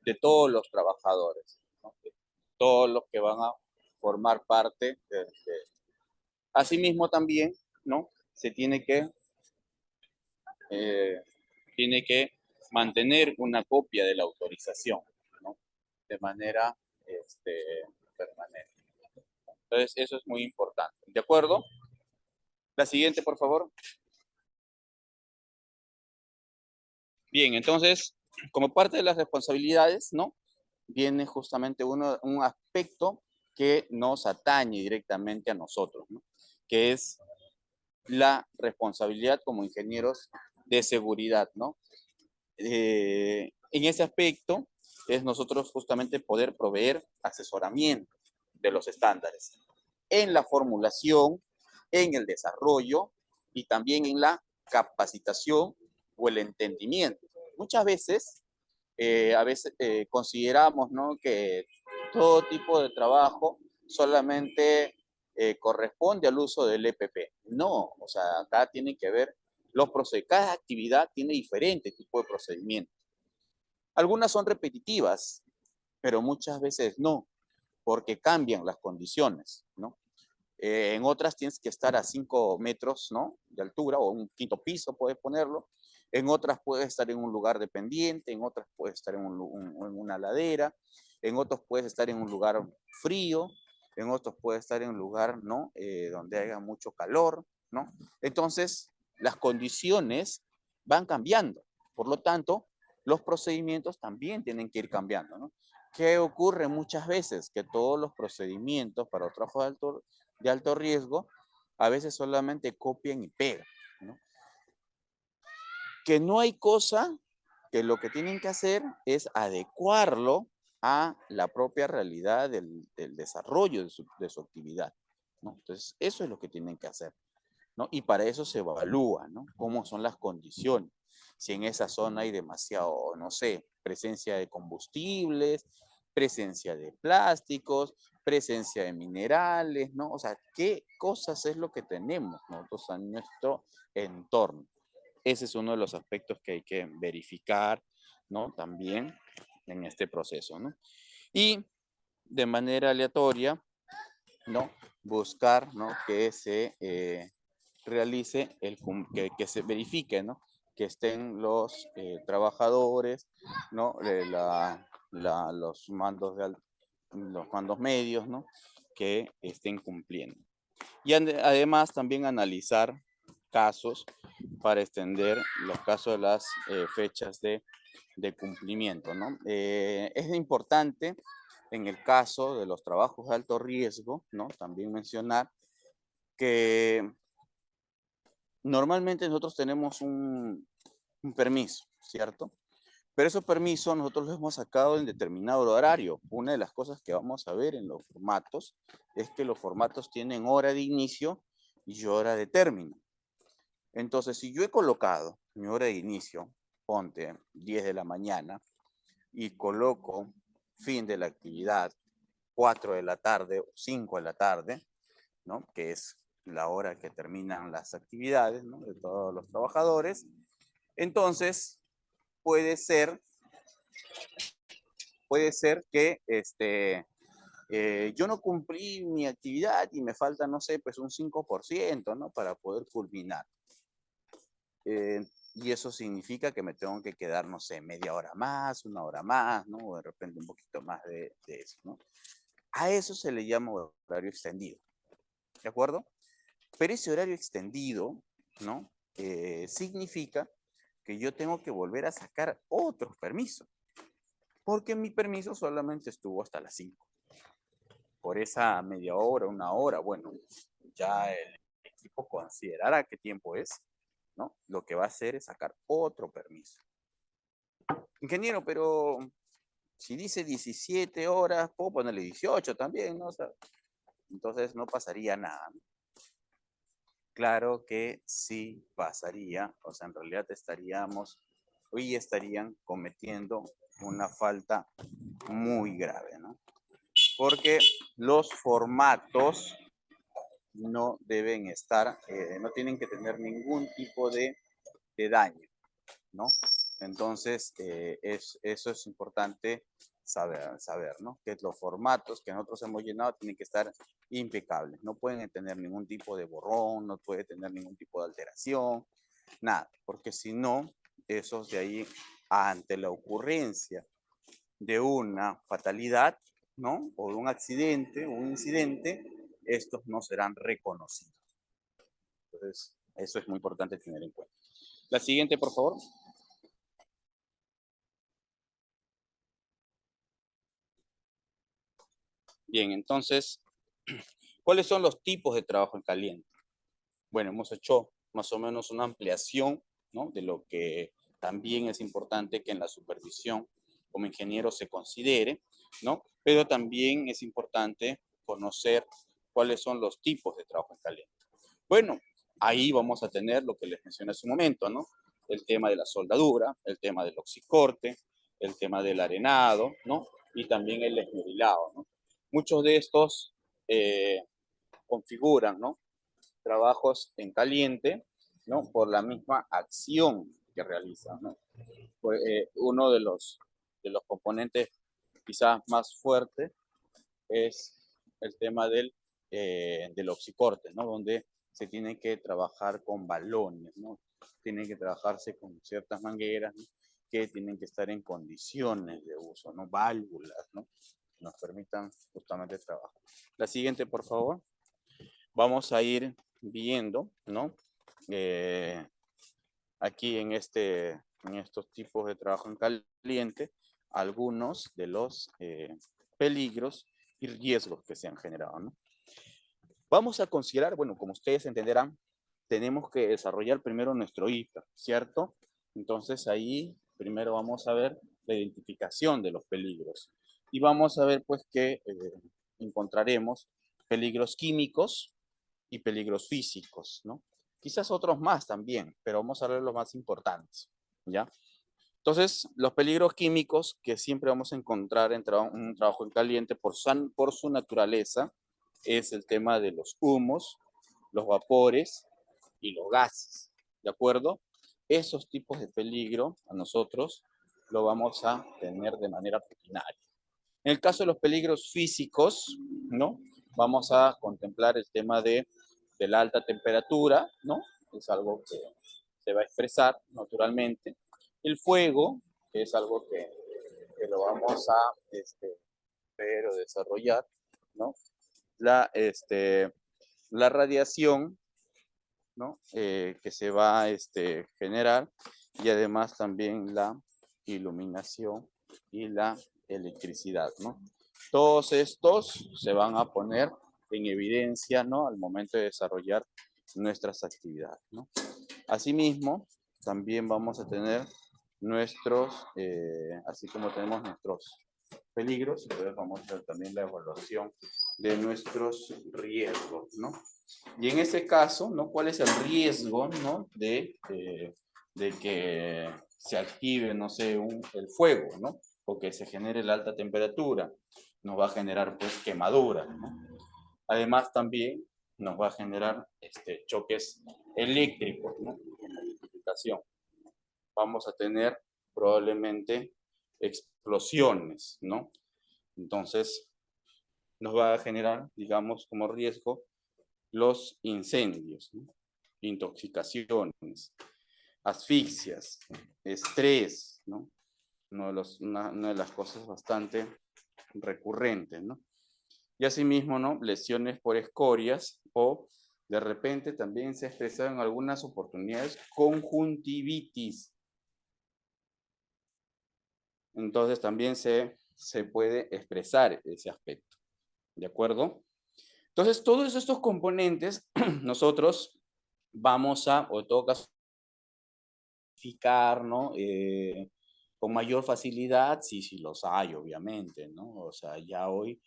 de todos los trabajadores, ¿no? De todos los que van a formar parte Asimismo también, ¿no? Se tiene que mantener una copia de la autorización, ¿no? De manera permanente. Entonces, eso es muy importante. ¿De acuerdo? La siguiente, por favor. Bien, entonces, como parte de las responsabilidades, ¿no? Viene justamente un aspecto que nos atañe directamente a nosotros, ¿no? Que es la responsabilidad como ingenieros de seguridad, ¿no? En ese aspecto es nosotros justamente poder proveer asesoramiento de los estándares en la formulación, en el desarrollo y también en la capacitación o el entendimiento. Muchas veces, consideramos, ¿no?, que todo tipo de trabajo solamente corresponde al uso del EPP. No, o sea, acá tienen que ver cada actividad tiene diferentes tipos de procedimientos. Algunas son repetitivas, pero muchas veces no, porque cambian las condiciones, ¿no? En otras tienes que estar a 5 metros, ¿no?, de altura, o un quinto piso puedes ponerlo. En otras puedes estar en un lugar de pendiente, en otras puedes estar en una ladera, en otros puedes estar en un lugar frío, en otros puedes estar en un lugar, ¿no?, donde haya mucho calor, ¿no? Entonces, las condiciones van cambiando. Por lo tanto, los procedimientos también tienen que ir cambiando, ¿no? ¿Qué ocurre muchas veces? Que todos los procedimientos para los trabajos de alto riesgo a veces solamente copian y pegan, ¿no? Que no hay cosa que lo que tienen que hacer es adecuarlo a la propia realidad del desarrollo de su actividad, ¿no? Entonces, eso es lo que tienen que hacer, ¿no? Y para eso se evalúa, ¿no?, cómo son las condiciones. Si en esa zona hay demasiado, no sé, presencia de combustibles, presencia de plásticos, presencia de minerales, ¿no? O sea, ¿qué cosas es lo que tenemos nosotros en nuestro entorno? Ese es uno de los aspectos que hay que verificar, ¿no?, también en este proceso, ¿no? Y de manera aleatoria, ¿no?, buscar, ¿no?, que se realice, que se verifique, ¿no?, que estén los trabajadores, ¿no?, los mandos medios, ¿no?, que estén cumpliendo. Y además también analizar casos para extender los casos de las fechas de cumplimiento, ¿no? Es importante en el caso de los trabajos de alto riesgo, ¿no?, también mencionar que normalmente nosotros tenemos un permiso, ¿cierto? Pero esos permisos nosotros los hemos sacado en determinado horario. Una de las cosas que vamos a ver en los formatos es que los formatos tienen hora de inicio y hora de término. Entonces, si yo he colocado mi hora de inicio, ponte 10 de la mañana, y coloco fin de la actividad 4 de la tarde o 5 de la tarde, ¿no?, que es la hora que terminan las actividades, ¿no?, de todos los trabajadores, entonces puede ser que yo no cumplí mi actividad y me falta, no sé, pues un 5%, ¿no?, para poder culminar. Y eso significa que me tengo que quedar, no sé, media hora más, una hora más, ¿no?, o de repente un poquito más de eso, ¿no? A eso se le llama horario extendido, ¿de acuerdo? Pero ese horario extendido, ¿no?, significa que yo tengo que volver a sacar otros permisos, porque mi permiso solamente estuvo hasta las 5. Por esa media hora, una hora, bueno, ya el equipo considerará qué tiempo es, ¿no? Lo que va a hacer es sacar otro permiso. Ingeniero, pero si dice 17 horas, puedo ponerle 18 también, ¿no? O sea, entonces no pasaría nada, ¿no? Claro que sí pasaría, o sea, en realidad estaríamos hoy estarían cometiendo una falta muy grave, ¿no? Porque los formatos no deben estar, no tienen que tener ningún tipo de daño, ¿no? Entonces, eso es importante saber, ¿no? Que los formatos que nosotros hemos llenado tienen que estar impecables. No pueden tener ningún tipo de borrón, no puede tener ningún tipo de alteración, nada. Porque si no, esos de ahí, ante la ocurrencia de una fatalidad, ¿no? O de un accidente, un incidente, estos no serán reconocidos. Entonces, eso es muy importante tener en cuenta. La siguiente, por favor. Bien, entonces, ¿cuáles son los tipos de trabajo en caliente? Bueno, hemos hecho más o menos una ampliación, ¿no? De lo que también es importante que en la supervisión como ingeniero se considere, ¿no? Pero también es importante conocer cuáles son los tipos de trabajo en caliente. Bueno, ahí vamos a tener lo que les mencioné hace un momento, ¿no? El tema de la soldadura, el tema del oxicorte, el tema del arenado, ¿no? Y también el esmerilado, ¿no? Muchos de estos configuran, ¿no? Trabajos en caliente, ¿no? Por la misma acción que realizan, ¿no? Pues, uno de los componentes quizás más fuertes es el tema del oxicorte, ¿no? Donde se tiene que trabajar con balones, ¿no? Tienen que trabajarse con ciertas mangueras, ¿no? Que tienen que estar en condiciones de uso, ¿no? Válvulas, ¿no? Que nos permitan justamente trabajar. La siguiente, por favor. Vamos a ir viendo, ¿no? Aquí en estos tipos de trabajo en caliente, algunos de los peligros y riesgos que se han generado, ¿no? Vamos a considerar, bueno, como ustedes entenderán, tenemos que desarrollar primero nuestro IFA, ¿cierto? Entonces ahí primero vamos a ver la identificación de los peligros y vamos a ver pues que encontraremos peligros químicos y peligros físicos, ¿no? Quizás otros más también, pero vamos a ver los más importantes, ¿ya? Entonces, los peligros químicos que siempre vamos a encontrar en un trabajo en caliente por su naturaleza es el tema de los humos, los vapores y los gases, ¿de acuerdo? Esos tipos de peligro a nosotros lo vamos a tener de manera rutinaria. En el caso de los peligros físicos, ¿no? Vamos a contemplar el tema de la alta temperatura, ¿no? Es algo que se va a expresar naturalmente. El fuego, que es algo que lo vamos a ver o desarrollar, ¿no? La radiación, ¿no? Que se va a generar y además también la iluminación y la electricidad, ¿no? Todos estos se van a poner en evidencia, ¿no? Al momento de desarrollar nuestras actividades, ¿no? Asimismo, también vamos a tener así como tenemos nuestros peligros, entonces vamos a hacer también la evaluación de nuestros riesgos, ¿no? Y en ese caso, ¿no? ¿Cuál es el riesgo, ¿no? De que se active, no sé, el fuego, ¿no? O que se genere la alta temperatura. Nos va a generar, pues, quemaduras, ¿no? Además, también nos va a generar choques eléctricos, ¿no? En la electrificación. Vamos a tener probablemente explosiones, ¿no? Entonces, nos va a generar, digamos, como riesgo los incendios, ¿no? Intoxicaciones, asfixias, estrés, ¿no? Una de las cosas bastante recurrentes, ¿no? Y asimismo, ¿no? Lesiones por escorias o de repente también se expresa en algunas oportunidades conjuntivitis. Entonces también se puede expresar ese aspecto, ¿de acuerdo? Entonces todos estos componentes nosotros vamos a, o en todo caso, identificar, ¿no? Con mayor facilidad, sí, sí los hay, obviamente, ¿no? O sea, ya hoy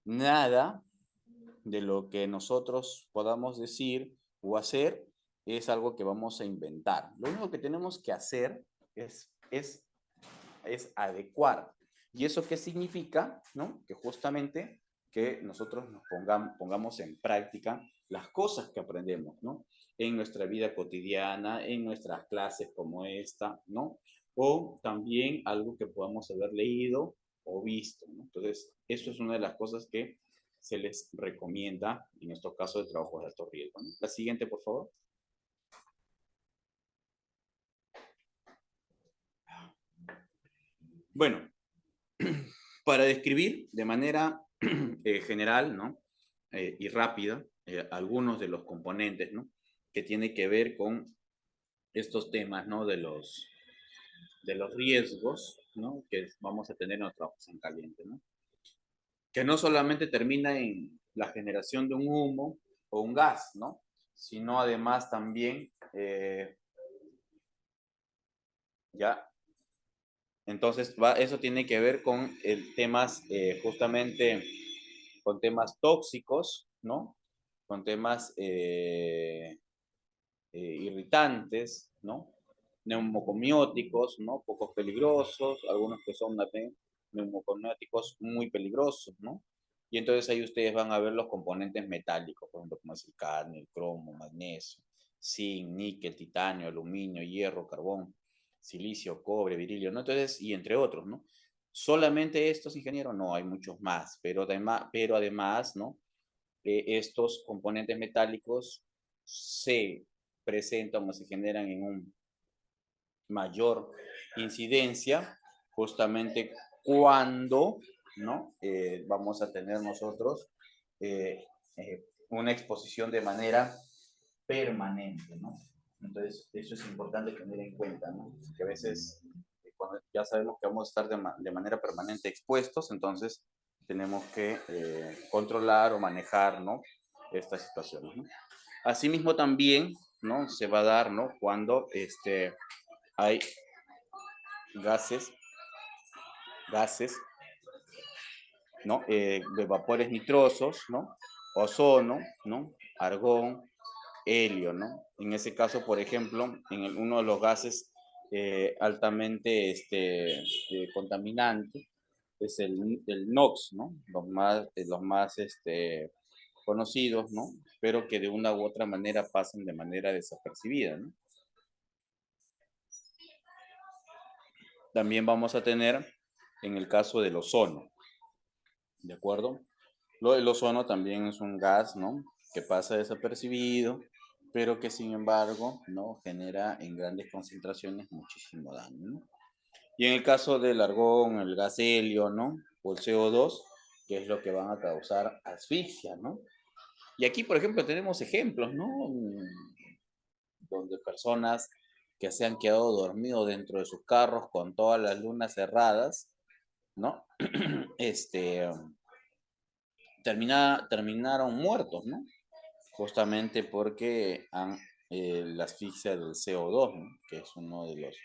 nada de lo que nosotros podamos decir o hacer es algo que vamos a inventar. Lo único que tenemos que hacer es adecuar. ¿Y eso qué significa? ¿No? Que justamente que nosotros nos pongamos en práctica las cosas que aprendemos, ¿no? En nuestra vida cotidiana, en nuestras clases como esta, ¿no? O también algo que podamos haber leído o visto, ¿no? Entonces, eso es una de las cosas que se les recomienda en estos casos de trabajos de alto riesgo, ¿no? La siguiente, por favor. Bueno, para describir de manera general, ¿no? Y rápida, algunos de los componentes, ¿no? Que tiene que ver con estos temas, ¿no? De los riesgos, ¿no? Que vamos a tener en los trabajos en caliente, ¿no? Que no solamente termina en la generación de un humo o un gas, ¿no? Sino además también, ya, entonces eso tiene que ver con temas, justamente, con temas tóxicos, ¿no? Con temas irritantes, ¿no? Neumoconióticos, ¿no? Pocos peligrosos, algunos que son neumoconióticos muy peligrosos, ¿no? Y entonces ahí ustedes van a ver los componentes metálicos, por ejemplo, como es el cadmio, el cromo, magnesio, zinc, níquel, titanio, aluminio, hierro, carbón, silicio, cobre, berilio, ¿no? Entonces, y entre otros, ¿no? Solamente estos, ingenieros, no, hay muchos más, pero además, ¿no? Estos componentes metálicos se presentan o se generan en un mayor incidencia justamente cuando, ¿no? Vamos a tener nosotros una exposición de manera permanente, ¿no? Entonces, eso es importante tener en cuenta, ¿no? Que a veces, cuando ya sabemos que vamos a estar de manera permanente expuestos, entonces tenemos que controlar o manejar, ¿no? Estas situaciones, ¿no? Asimismo también, ¿no? Se va a dar, ¿no? Cuando hay gases, ¿no? De vapores nitrosos, ¿no? Ozono, ¿no? Argón, helio, ¿no? En ese caso, por ejemplo, uno de los gases altamente contaminante es el NOx, ¿no? Los más conocidos, ¿no? Pero que de una u otra manera pasan de manera desapercibida, ¿no? También vamos a tener en el caso del ozono, ¿de acuerdo? El ozono también es un gas, ¿no? Que pasa desapercibido, pero que sin embargo, ¿no? Genera en grandes concentraciones muchísimo daño, ¿no? Y en el caso del argón, el gas helio, ¿no? O el CO2, que es lo que van a causar asfixia, ¿no? Y aquí, por ejemplo, tenemos ejemplos, ¿no? Donde personas que se han quedado dormidos dentro de sus carros con todas las lunas cerradas, ¿no? Terminaron muertos, ¿no? Justamente porque la asfixia del CO2, ¿no? Que es uno de los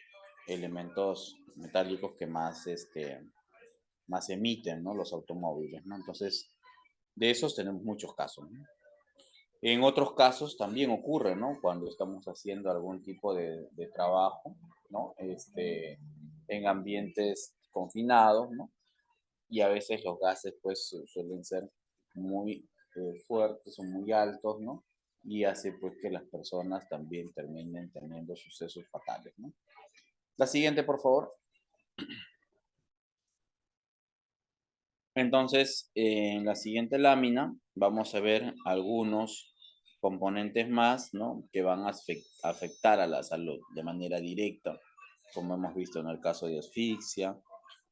elementos metálicos que más emiten, ¿no? Los automóviles, ¿no? Entonces, de esos tenemos muchos casos, ¿no? En otros casos también ocurre, ¿no? Cuando estamos haciendo algún tipo de trabajo, ¿no? En ambientes confinados, ¿no? Y a veces los gases, pues, suelen ser muy fuertes o muy altos, ¿no? Y hace, pues, que las personas también terminen teniendo sucesos fatales, ¿no? La siguiente, por favor. Entonces, en la siguiente lámina vamos a ver algunos componentes más, ¿no? Que van a afectar a la salud de manera directa, como hemos visto en el caso de asfixia,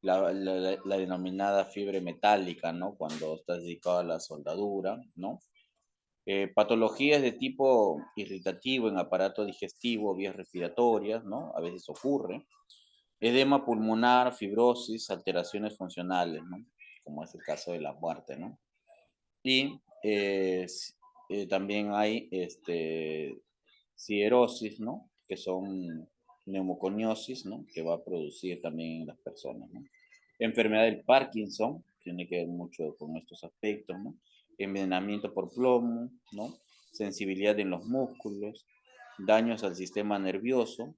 la denominada fiebre metálica, ¿no? Cuando está dedicado a la soldadura, ¿no? Patologías de tipo irritativo en aparato digestivo, vías respiratorias, ¿no? A veces ocurre. Edema pulmonar, fibrosis, alteraciones funcionales, ¿no? Como es el caso de la muerte, ¿no? Y también hay siderosis, ¿no? Que son neumoconiosis, ¿no? Que va a producir también en las personas, ¿no? Enfermedad del Parkinson, tiene que ver mucho con estos aspectos, ¿no? Envenenamiento por plomo, ¿no? Sensibilidad en los músculos, daños al sistema nervioso,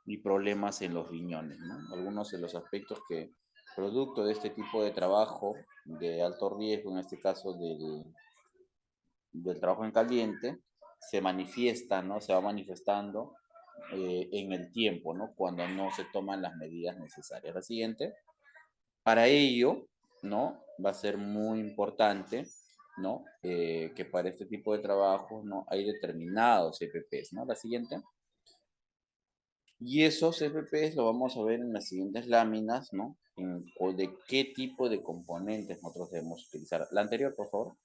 y problemas en los riñones, ¿no? Algunos de los aspectos que, producto de este tipo de trabajo de alto riesgo, en este caso del trabajo en caliente, se manifiesta, ¿no? Se va manifestando en el tiempo, ¿no? Cuando no se toman las medidas necesarias. La siguiente, para ello, ¿no? Va a ser muy importante, ¿no? Que para este tipo de trabajo, ¿no? Hay determinados EPPs, ¿no? La siguiente. Y esos EPPs lo vamos a ver en las siguientes láminas, ¿no? O de qué tipo de componentes nosotros debemos utilizar. La anterior, por favor.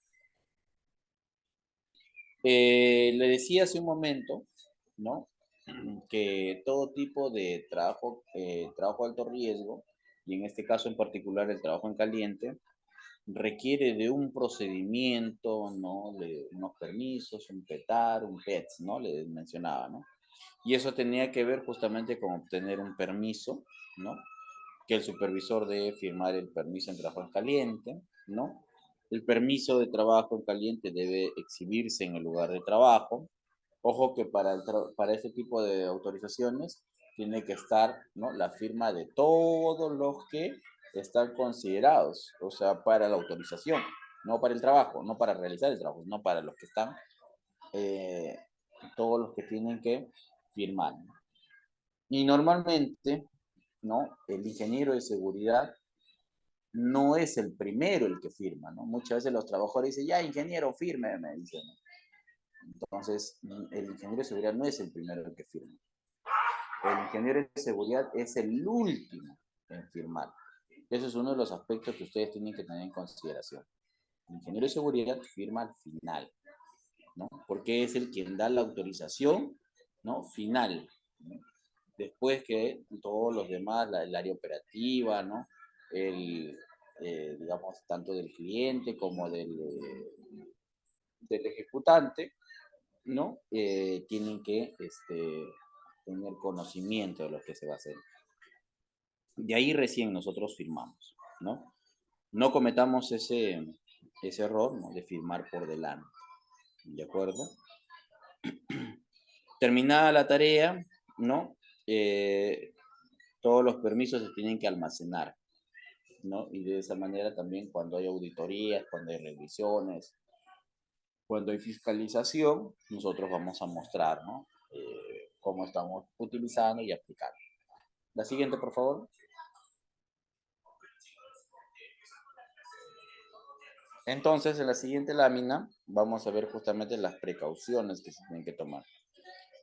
Le decía hace un momento, ¿no? Que todo tipo de trabajo, trabajo de alto riesgo, y en este caso en particular el trabajo en caliente, requiere de un procedimiento, ¿no? De unos permisos, un PETAR, un PETS, ¿no? Les mencionaba, ¿no? Y eso tenía que ver justamente con obtener un permiso, ¿no? Que el supervisor debe firmar el permiso en trabajo en caliente, ¿no? El permiso de trabajo en caliente debe exhibirse en el lugar de trabajo. Ojo que para este tipo de autorizaciones tiene que estar, ¿no? La firma de todos los que están considerados, o sea, para la autorización, no para el trabajo, no para realizar el trabajo, no para los que están, eh, todos los que tienen que firmar. Y normalmente, ¿no? El ingeniero de seguridad no es el primero el que firma, ¿no? Muchas veces los trabajadores dicen, ya, ingeniero, firme, me dicen, ¿no? Entonces, el ingeniero de seguridad no es el primero el que firma. El ingeniero de seguridad es el último en firmar. Eso es uno de los aspectos que ustedes tienen que tener en consideración. El ingeniero de seguridad firma al final, ¿no? Porque es el quien da la autorización, ¿no? Final, ¿no? Después que todos los demás, el área operativa, ¿no? Digamos, tanto del cliente como del ejecutante, ¿no? Tienen que tener conocimiento de lo que se va a hacer. De ahí recién nosotros firmamos, ¿no? No cometamos ese error, ¿no? De firmar por delante, ¿de acuerdo? Terminada la tarea, ¿no? Todos los permisos se tienen que almacenar, ¿no? Y de esa manera también cuando hay auditorías, cuando hay revisiones, cuando hay fiscalización, nosotros vamos a mostrar, ¿no? Cómo estamos utilizando y aplicando. La siguiente, por favor. Entonces, en la siguiente lámina vamos a ver justamente las precauciones que se tienen que tomar.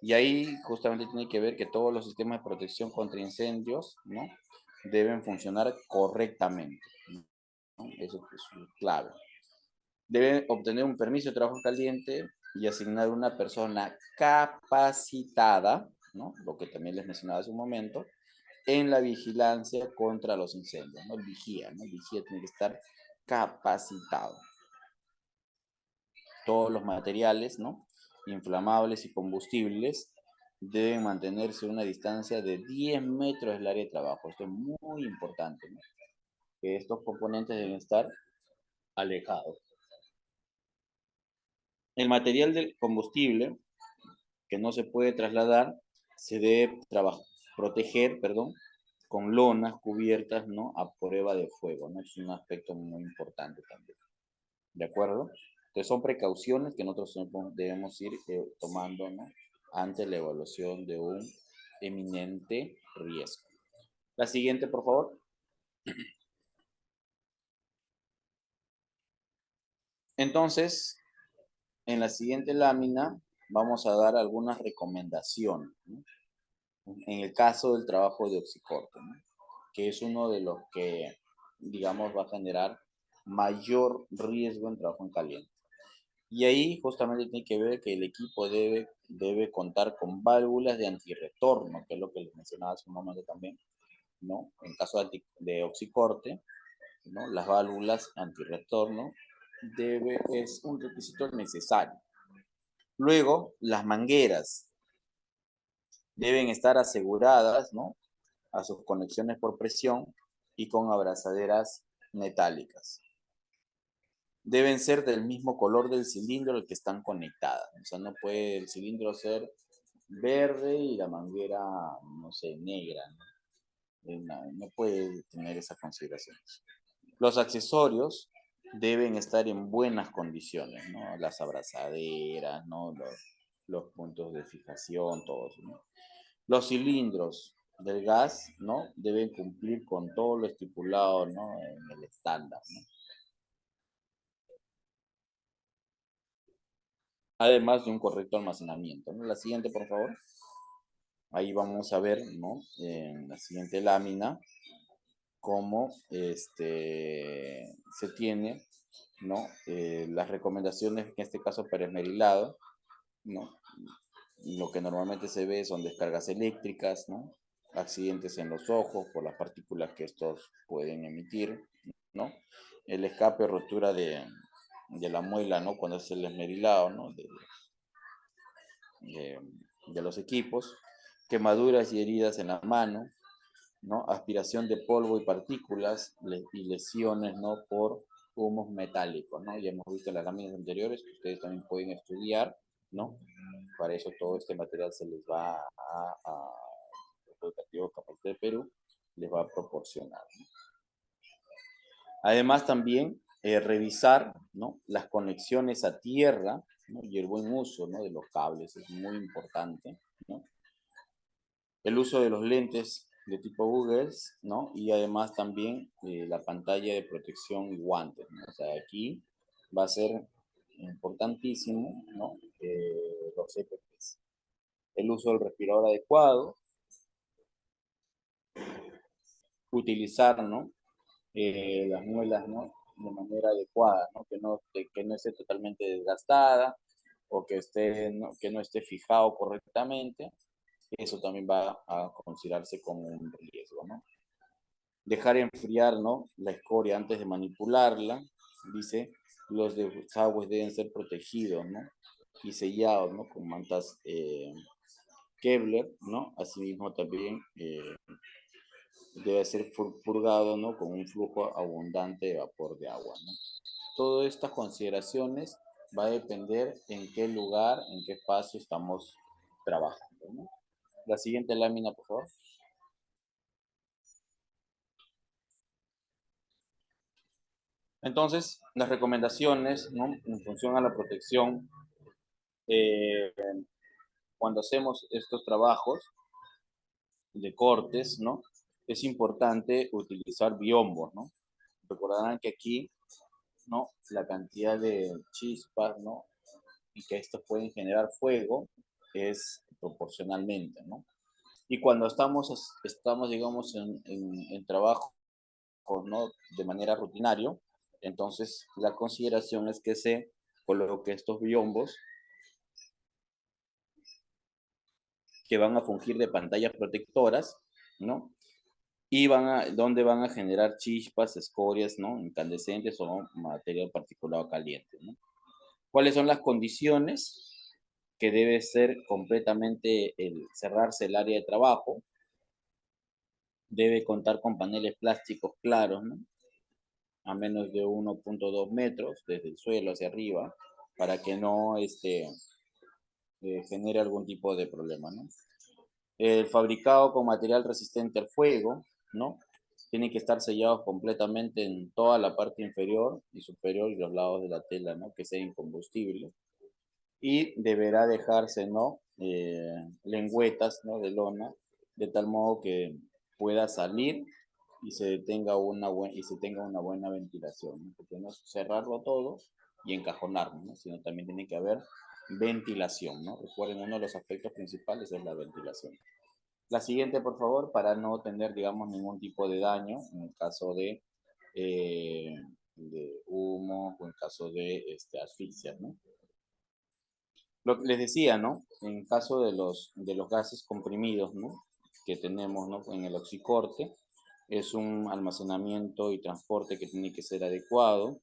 Y ahí justamente tiene que ver que todos los sistemas de protección contra incendios, ¿no? Deben funcionar correctamente, ¿no? Eso es clave. Deben obtener un permiso de trabajo caliente y asignar una persona capacitada, ¿no? Lo que también les mencionaba hace un momento, en la vigilancia contra los incendios, ¿no? El vigía, ¿no? El vigía tiene que estar capacitado. Todos los materiales, ¿no? Inflamables y combustibles deben mantenerse a una distancia de 10 metros del área de trabajo. Esto es muy importante, ¿no? Que estos componentes deben estar alejados. El material del combustible que no se puede trasladar se debe proteger, perdón, con lonas cubiertas, ¿no? A prueba de fuego, ¿no? Es un aspecto muy importante también. ¿De acuerdo? Entonces son precauciones que nosotros debemos ir tomando, ¿no? Ante la evaluación de un eminente riesgo. La siguiente, por favor. Entonces, en la siguiente lámina vamos a dar algunas recomendaciones, ¿no? En el caso del trabajo de oxicorte, ¿no? Que es uno de los que, digamos, va a generar mayor riesgo en trabajo en caliente. Y ahí justamente tiene que ver que el equipo debe contar con válvulas de antirretorno, que es lo que les mencionaba hace un momento también, ¿no? En caso de oxicorte, ¿no? Las válvulas antirretorno es un requisito necesario. Luego, las mangueras deben estar aseguradas, ¿no? A sus conexiones por presión y con abrazaderas metálicas. Deben ser del mismo color del cilindro al que están conectadas. O sea, no puede el cilindro ser verde y la manguera, no sé, negra, ¿no? No puede tener esas consideraciones. Los accesorios deben estar en buenas condiciones, ¿no? Las abrazaderas, ¿no? Los puntos de fijación, todo eso, ¿no? Los cilindros del gas, ¿no? Deben cumplir con todo lo estipulado, ¿no? En el estándar, ¿no? Además de un correcto almacenamiento, ¿no? La siguiente, por favor. Ahí vamos a ver, ¿no? En la siguiente lámina, cómo se tiene, ¿no? Las recomendaciones, en este caso para esmerilado, ¿no? Lo que normalmente se ve son descargas eléctricas, ¿no? Accidentes en los ojos por las partículas que estos pueden emitir, ¿no? El escape o rotura de la muela, ¿no? Cuando es el esmerilado, ¿no? De los equipos, quemaduras y heridas en la mano, ¿no? Aspiración de polvo y partículas y lesiones, ¿no? Por humos metálicos, ¿no? Ya hemos visto en las láminas anteriores que ustedes también pueden estudiar, ¿no? Para eso todo este material se les va a el Educativo Capital de Perú les va a proporcionar, ¿no? Además también revisar, ¿no? Las conexiones a tierra, ¿no? Y el buen uso, ¿no? De los cables es muy importante, ¿no? El uso de los lentes de tipo Google, ¿no? Y además también la pantalla de protección y guantes, ¿no? O sea, aquí va a ser importantísimo, ¿no? Los EPPs. El uso del respirador adecuado, utilizar, ¿no? Las muelas, ¿no? De manera adecuada, ¿no? Que no esté totalmente desgastada o que no esté fijado correctamente. Eso también va a considerarse como un riesgo, ¿no? Dejar enfriar, ¿no? La escoria antes de manipularla. Dice, los desagües deben ser protegidos, ¿no? Y sellados, ¿no? Con mantas Kevlar, ¿no? Asimismo también debe ser purgado, ¿no? Con un flujo abundante de vapor de agua, ¿no? Todas estas consideraciones va a depender en qué lugar, en qué espacio estamos trabajando, ¿no? La siguiente lámina, por favor. Entonces, las recomendaciones, ¿no? En función a la protección, eh, cuando hacemos estos trabajos de cortes, ¿no? Es importante utilizar biombos, ¿no? Recordarán que aquí, ¿no? La cantidad de chispas, ¿no? Y que estos pueden generar fuego es proporcionalmente, ¿no? Y cuando estamos digamos, en trabajo, ¿no? De manera rutinario, entonces la consideración es que se coloque estos biombos que van a fungir de pantallas protectoras, ¿no? Y donde van a generar chispas, escorias, ¿no? Incandescentes o material particulado caliente, ¿no? ¿Cuáles son las condiciones? Que debe ser completamente cerrarse el área de trabajo, debe contar con paneles plásticos claros, ¿no? A menos de 1.2 metros desde el suelo hacia arriba, para que no genere algún tipo de problema, ¿no? El fabricado con material resistente al fuego, ¿no? Tienen que estar sellados completamente en toda la parte inferior y superior y los lados de la tela, ¿no? Que sea incombustible. Y deberá dejarse, ¿no? Lengüetas, ¿no? De lona, de tal modo que pueda salir y se tenga una buena ventilación, ¿no? Porque no es cerrarlo todo y encajonarlo, ¿no? Sino también tiene que haber ventilación, ¿no? Recuerden, uno de los aspectos principales es la ventilación. La siguiente, por favor, para no tener, digamos, ningún tipo de daño en el caso de humo o en caso de asfixia, ¿no? Lo que les decía, ¿no? En caso de los gases comprimidos, ¿no? Que tenemos, ¿no? En el oxicorte, es un almacenamiento y transporte que tiene que ser adecuado,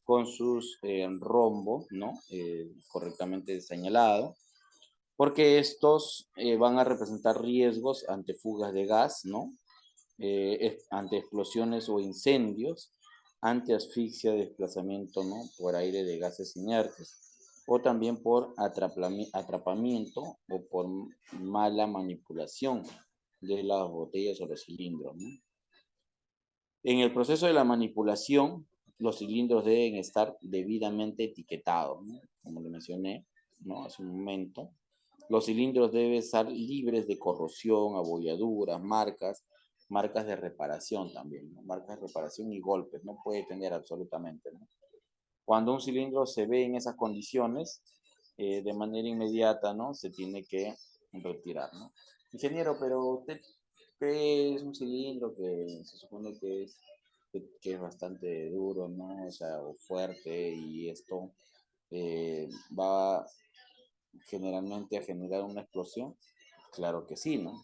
con sus rombos, ¿no? Correctamente señalado, porque estos van a representar riesgos ante fugas de gas, ¿no? Ante explosiones o incendios, ante asfixia, desplazamiento, ¿no? Por aire de gases inertes. o también por atrapamiento o por mala manipulación de las botellas o los cilindros, ¿no? En el proceso de la manipulación, los cilindros deben estar debidamente etiquetados, ¿no? Como lo mencioné, ¿no? Hace un momento. Los cilindros deben estar libres de corrosión, abolladuras, marcas de reparación también, ¿no? Marcas de reparación y golpes, no puede tener absolutamente, ¿no? Cuando un cilindro se ve en esas condiciones, de manera inmediata, ¿no? Se tiene que retirar, ¿no? Ingeniero, pero usted es un cilindro que se supone que es bastante duro, ¿no? O sea, o fuerte, y esto va generalmente a generar una explosión. Claro que sí, ¿no?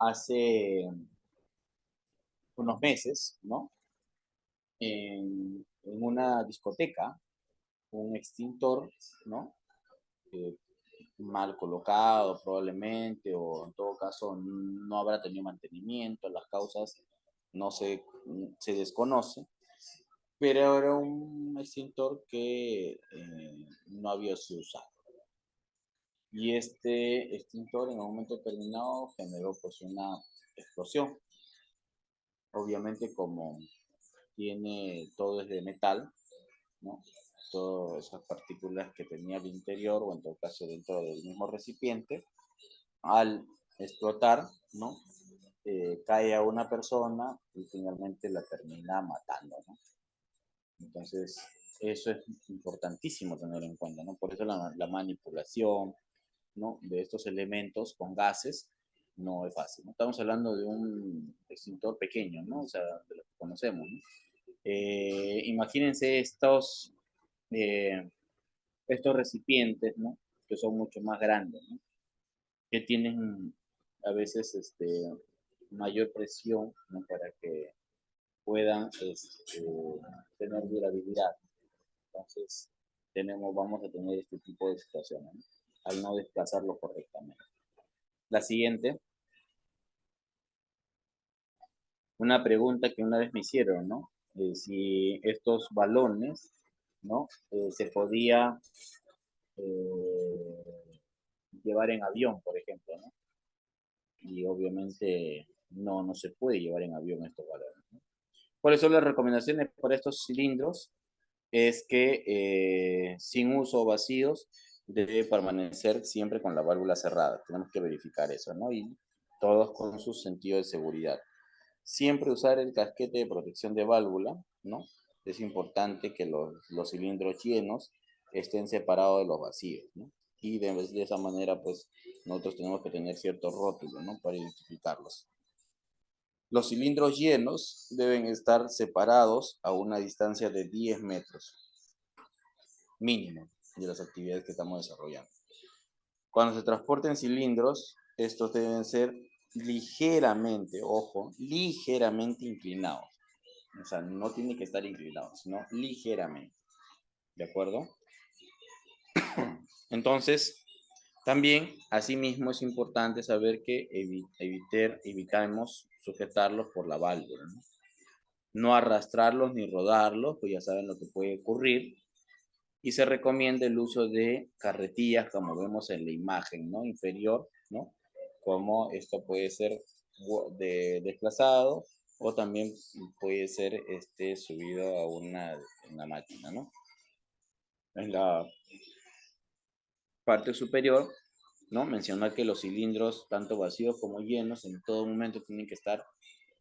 Hace unos meses, ¿no? En una discoteca, un extintor, ¿no? Eh, mal colocado probablemente, o en todo caso no habrá tenido mantenimiento, las causas no se desconoce, pero era un extintor que no había sido usado. Y este extintor en un momento determinado generó pues una explosión. Obviamente como todo es de metal, ¿no? Todas esas partículas que tenía al interior, o en todo caso dentro del mismo recipiente, al explotar, ¿no? Cae a una persona y finalmente la termina matando, ¿no? Entonces, eso es importantísimo tener en cuenta, ¿no? Por eso la manipulación, ¿no? De estos elementos con gases no es fácil, ¿no? Estamos hablando de un extintor pequeño, ¿no? O sea, de lo que conocemos, ¿no? Imagínense eh, estos recipientes, ¿no? Que son mucho más grandes, ¿no? Que tienen a veces mayor presión, ¿no? Para que puedan tener durabilidad. Entonces, vamos a tener este tipo de situaciones, ¿no? Al no desplazarlo correctamente. La siguiente, una pregunta que una vez me hicieron, ¿no? Si estos balones, ¿no? Se podía llevar en avión, por ejemplo, ¿no? Y obviamente no se puede llevar en avión estos balones, ¿no? ¿Cuáles son las recomendaciones para estos cilindros? Es que sin uso o vacíos debe permanecer siempre con la válvula cerrada. Tenemos que verificar eso, ¿no? Y todos con su sentido de seguridad. Siempre usar el casquete de protección de válvula, ¿no? Es importante que los cilindros llenos estén separados de los vacíos, ¿no? Y de esa manera, pues, nosotros tenemos que tener ciertos rótulos, ¿no? Para identificarlos. Los cilindros llenos deben estar separados a una distancia de 10 metros mínimo de las actividades que estamos desarrollando. Cuando se transporten cilindros, estos deben ser ligeramente, ojo, ligeramente inclinados. O sea, no tiene que estar inclinados, sino ligeramente. ¿De acuerdo? Entonces, también, asimismo, es importante saber que evitamos sujetarlos por la válvula, ¿no? No arrastrarlos ni rodarlos, pues ya saben lo que puede ocurrir. Y se recomienda el uso de carretillas, como vemos en la imagen, ¿no? Inferior, ¿no? Como esto puede ser desplazado, o también puede ser subido a una máquina, ¿no? En la parte superior, ¿no? Mencionar que los cilindros, tanto vacíos como llenos, en todo momento tienen que estar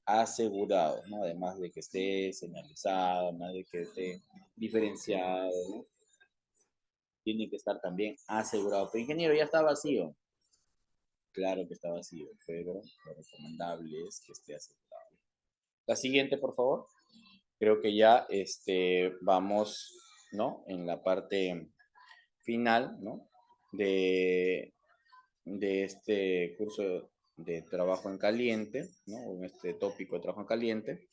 asegurados, ¿no? Además de que esté señalizado, además de que esté diferenciado, ¿no? Tiene que estar también asegurado. Pero ingeniero, ya está vacío. Claro que está vacío, pero lo recomendable es que esté asegurado. La siguiente, por favor. Creo que ya vamos, ¿no? En la parte final, ¿no? De este curso de trabajo en caliente, ¿no? En este tópico de trabajo en caliente,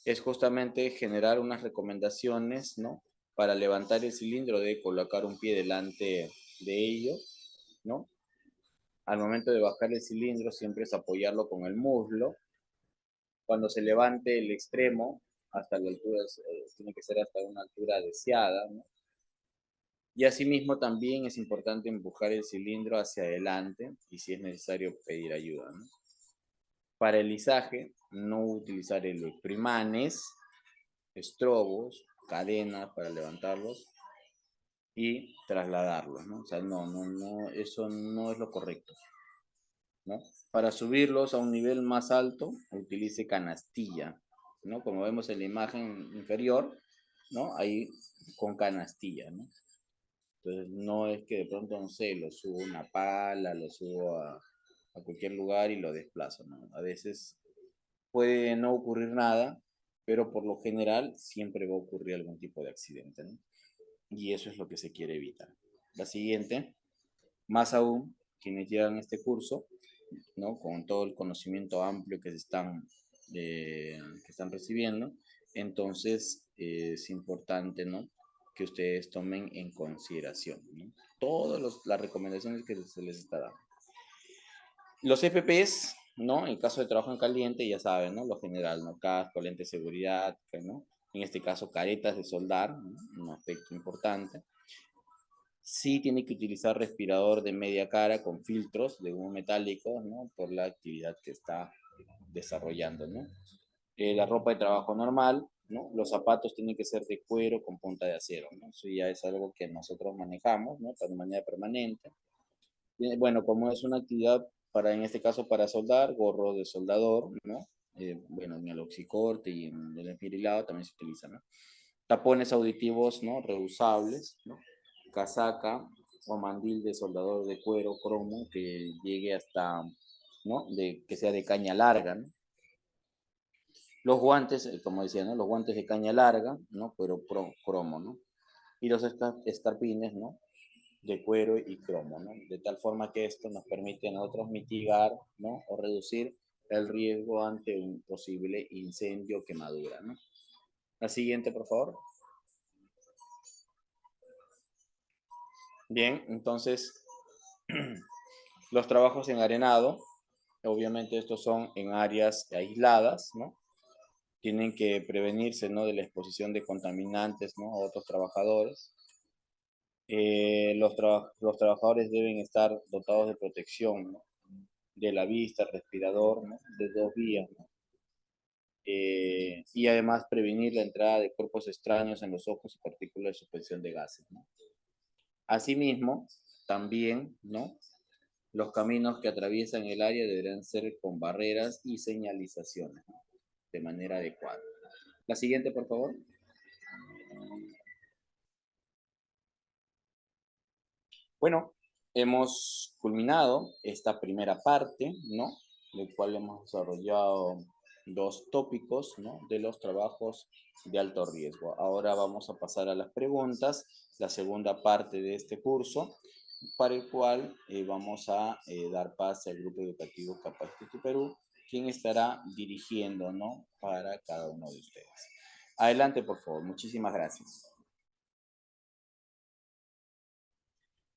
es justamente generar unas recomendaciones, ¿no? Para levantar el cilindro, de colocar un pie delante de ello, ¿no? Al momento de bajar el cilindro, siempre es apoyarlo con el muslo. Cuando se levante el extremo, hasta la altura, tiene que ser hasta una altura deseada, ¿no? Y asimismo también es importante empujar el cilindro hacia adelante y si es necesario pedir ayuda, ¿no? Para el lisaje, no utilizar electroimanes, estrobos, cadenas para levantarlos y trasladarlos, ¿no? O sea, no, eso no es lo correcto, ¿no? Para subirlos a un nivel más alto, utilice canastilla, ¿no? Como vemos en la imagen inferior, ¿no? Ahí con canastilla, ¿no? Entonces, no es que de pronto, no sé, lo subo a una pala, lo subo a cualquier lugar y lo desplazo, ¿no? A veces puede no ocurrir nada, pero por lo general siempre va a ocurrir algún tipo de accidente, ¿no? Y eso es lo que se quiere evitar. La siguiente, más aún, quienes llevan este curso, ¿no? Con todo el conocimiento amplio que están recibiendo, entonces es importante, ¿no? Que ustedes tomen en consideración, ¿no? Todas las recomendaciones que se les está dando. Los FPs, ¿no? En caso de trabajo en caliente, ya saben, ¿no? Lo general, ¿no? Casco, lente de seguridad, ¿no? En este caso, caretas de soldar, ¿no? Un aspecto importante. Sí tiene que utilizar respirador de media cara con filtros de humo metálico, ¿no? Por la actividad que está desarrollando, ¿no? La ropa de trabajo normal, ¿no? Los zapatos tienen que ser de cuero con punta de acero, ¿no? Eso ya es algo que nosotros manejamos, ¿no? De manera permanente. Bueno, como es una actividad en este caso para soldar, gorro de soldador, ¿no? Bueno, en el oxicorte y en el enfirilado también se utiliza, ¿no? Tapones auditivos, ¿no? Reusables, ¿no? Casaca o mandil de soldador de cuero cromo que llegue hasta, ¿no? Que sea de caña larga, ¿no? Los guantes, como decía, ¿no? Los guantes de caña larga, ¿no? Pero cromo, ¿no? Y los escarpines, ¿no? De cuero y cromo, ¿no? De tal forma que esto nos permite a nosotros mitigar, ¿no? O reducir el riesgo ante un posible incendio o quemadura, ¿no? La siguiente, por favor. Bien, entonces, los trabajos en arenado, obviamente estos son en áreas aisladas, ¿no? Tienen que prevenirse, ¿no? De la exposición de contaminantes, ¿no? A otros trabajadores. Los trabajadores deben estar dotados de protección, ¿no? De la vista, respirador, ¿no? De 2 vías, ¿no? Y además prevenir la entrada de cuerpos extraños en los ojos y partículas de suspensión de gases, ¿no? Asimismo, también, ¿no? Los caminos que atraviesan el área deberán ser con barreras y señalizaciones, ¿no? De manera adecuada. La siguiente, por favor. Bueno, hemos culminado esta primera parte, ¿no? Del cual hemos desarrollado 2 tópicos, ¿no? De los trabajos de alto riesgo. Ahora vamos a pasar a las preguntas, la segunda parte de este curso, para el cual vamos a dar pase al Grupo Educativo Capacítate Perú, quien estará dirigiendo, ¿no? Para cada uno de ustedes. Adelante, por favor. Muchísimas gracias.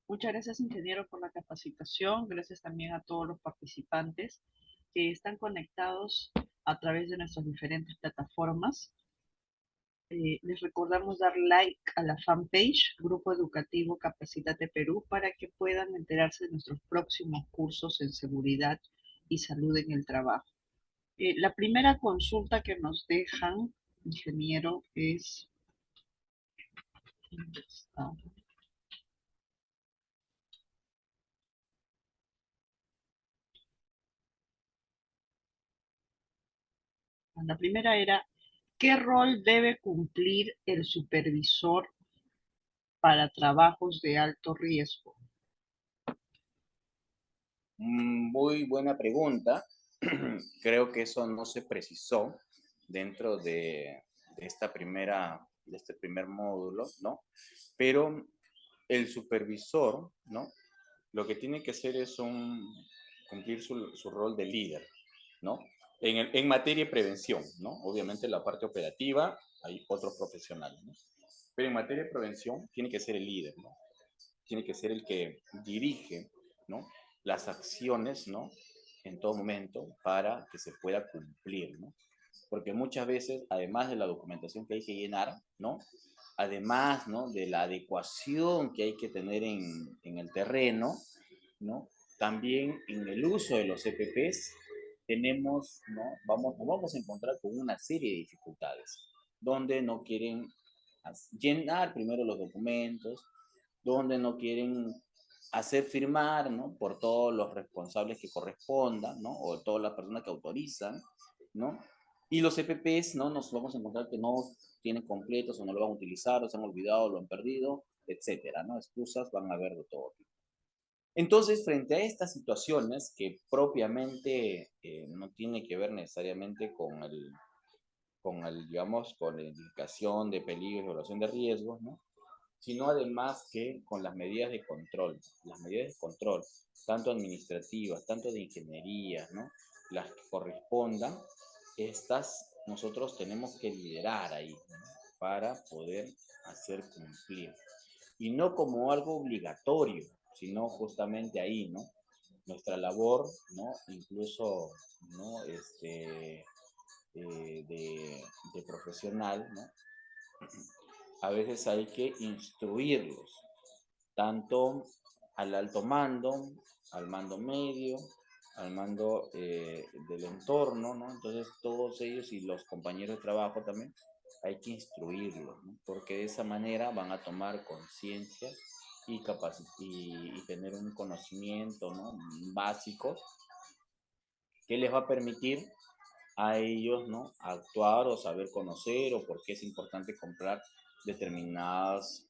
Muchas gracias, ingeniero, por la capacitación. Gracias también a todos los participantes que están conectados a través de nuestras diferentes plataformas. Les recordamos dar like a la fanpage Grupo Educativo Capacítate Perú para que puedan enterarse de nuestros próximos cursos en seguridad y salud en el trabajo. La primera consulta que nos dejan, ingeniero, es... ¿dónde está? La primera era, ¿qué rol debe cumplir el supervisor para trabajos de alto riesgo? Muy buena pregunta. Creo que eso no se precisó dentro de este primer módulo, ¿no? Pero el supervisor, ¿no? Lo que tiene que hacer es cumplir su rol de líder, ¿no? En materia de prevención, ¿no? Obviamente la parte operativa hay otros profesionales, ¿no? Pero en materia de prevención tiene que ser el líder, ¿no? Tiene que ser el que dirige, ¿no? Las acciones, ¿no? En todo momento para que se pueda cumplir, ¿no? Porque muchas veces, además de la documentación que hay que llenar, ¿no? además, ¿no?, de la adecuación que hay que tener en el terreno, ¿no?, también en el uso de los EPPs tenemos, ¿no?, nos vamos a encontrar con una serie de dificultades, donde no quieren llenar primero los documentos, donde no quieren hacer firmar, ¿no?, por todos los responsables que correspondan, ¿no?, o todas las personas que autorizan, ¿no? Y los EPPs, ¿no?, nos vamos a encontrar que no tienen completos o no lo van a utilizar, o se han olvidado, lo han perdido, etcétera, ¿no? Excusas van a haber de todo tipo. Entonces, frente a estas situaciones que propiamente no tiene que ver necesariamente digamos, con la indicación de peligro y evaluación de riesgos, ¿no?, sino además que con las medidas de control. Las medidas de control, tanto administrativas, tanto de ingeniería, ¿no?, las que correspondan, estas nosotros tenemos que liderar ahí, ¿no?, para poder hacer cumplir. Y no como algo obligatorio, sino justamente ahí, ¿no?, nuestra labor, ¿no?, incluso, ¿no?, de profesional, ¿no?, a veces hay que instruirlos, tanto al alto mando, al mando medio, al mando del entorno, ¿no? Entonces todos ellos y los compañeros de trabajo también hay que instruirlos, ¿no?, porque de esa manera van a tomar conciencia y tener un conocimiento, ¿no?, básico que les va a permitir a ellos, ¿no?, actuar o saber conocer o por qué es importante comprar determinadas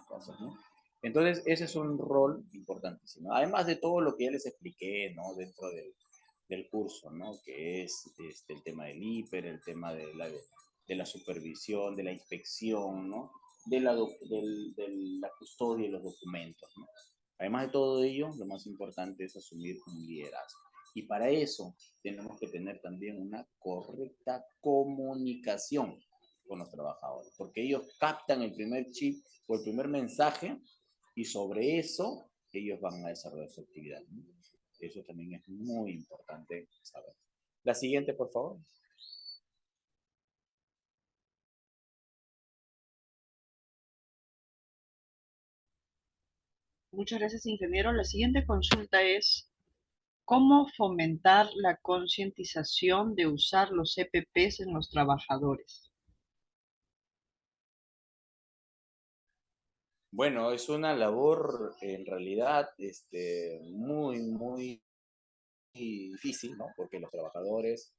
cosas, ¿no? Entonces, ese es un rol importantísimo. Además de todo lo que ya les expliqué, ¿no?, dentro del curso, ¿no?, que es el tema del hiper, el tema de la supervisión, de la inspección, ¿no?, de la custodia de los documentos, ¿no? Además de todo ello, lo más importante es asumir un liderazgo. Y para eso tenemos que tener también una correcta comunicación con los trabajadores, porque ellos captan el primer chip o el primer mensaje y sobre eso ellos van a desarrollar su actividad, ¿no? Eso también es muy importante saber. La siguiente, por favor. Muchas gracias, ingeniero. La siguiente consulta es, ¿cómo fomentar la concientización de usar los EPPs en los trabajadores? Bueno, es una labor en realidad muy difícil, ¿no? Porque los trabajadores,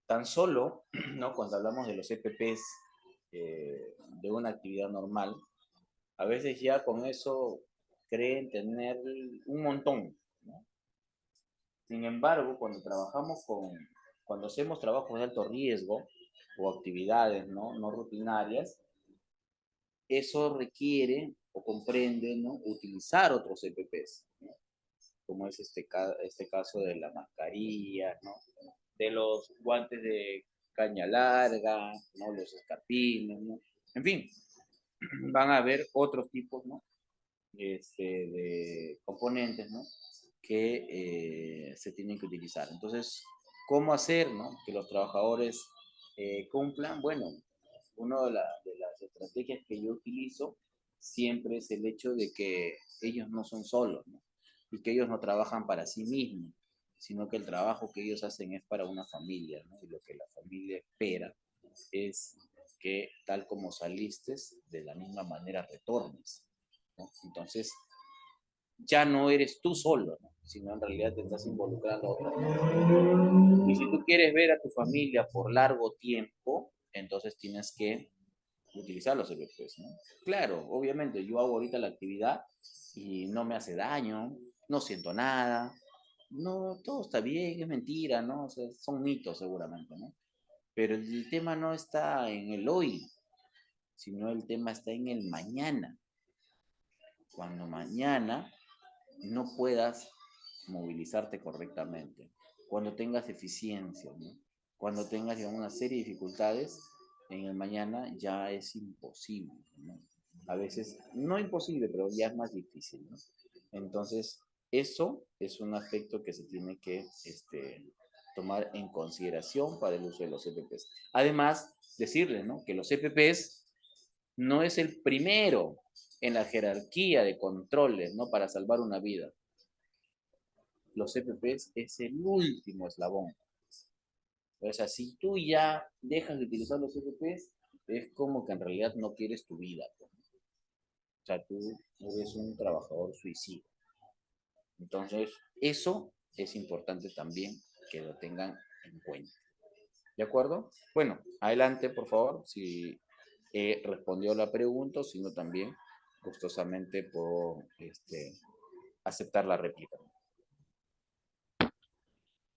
tan solo, ¿no?, cuando hablamos de los EPPs de una actividad normal, a veces ya con eso creen tener un montón, ¿no? Sin embargo, cuando hacemos trabajos de alto riesgo o actividades, ¿no?, no rutinarias, eso requiere o comprende, ¿no?, utilizar otros EPPs, ¿no?, como es este caso de la mascarilla, ¿no?, de los guantes de caña larga, ¿no?, los escarpines, ¿no? En fin, van a haber otros tipos, ¿no?, de componentes, ¿no?, que se tienen que utilizar. Entonces, ¿cómo hacer, ¿no?, que los trabajadores cumplan? Bueno, una de las estrategias que yo utilizo siempre es el hecho de que ellos no son solos, ¿no?, y que ellos no trabajan para sí mismos, sino que el trabajo que ellos hacen es para una familia, ¿no? Y lo que la familia espera es que tal como saliste, de la misma manera retornes, ¿no? Entonces, ya no eres tú solo, ¿no?, sino en realidad te estás involucrando a otras personas. Y si tú quieres ver a tu familia por largo tiempo, entonces tienes que utilizar los EPPs, ¿no? Claro, obviamente yo hago ahorita la actividad y no me hace daño, no siento nada, no, todo está bien, es mentira, ¿no? O sea, son mitos seguramente, ¿no? Pero el tema no está en el hoy, sino el tema está en el mañana. Cuando mañana no puedas movilizarte correctamente, cuando tengas deficiencias, ¿no?, cuando tengas, digamos, una serie de dificultades, en el mañana ya es imposible, ¿no? A veces, no imposible, pero ya es más difícil, ¿no? Entonces, eso es un aspecto que se tiene que tomar en consideración para el uso de los EPPs. Además, decirles, ¿no?, que los EPPs no es el primero en la jerarquía de controles, ¿no? Para salvar una vida. Los CPPs es el último eslabón. O sea, si tú ya dejas de utilizar los CPPs, es como que en realidad no quieres tu vida, pues. O sea, tú eres un trabajador suicida. Entonces, eso es importante también que lo tengan en cuenta. ¿De acuerdo? Bueno, adelante, por favor, si respondió la pregunta, sino también gustosamente puedo aceptar la réplica.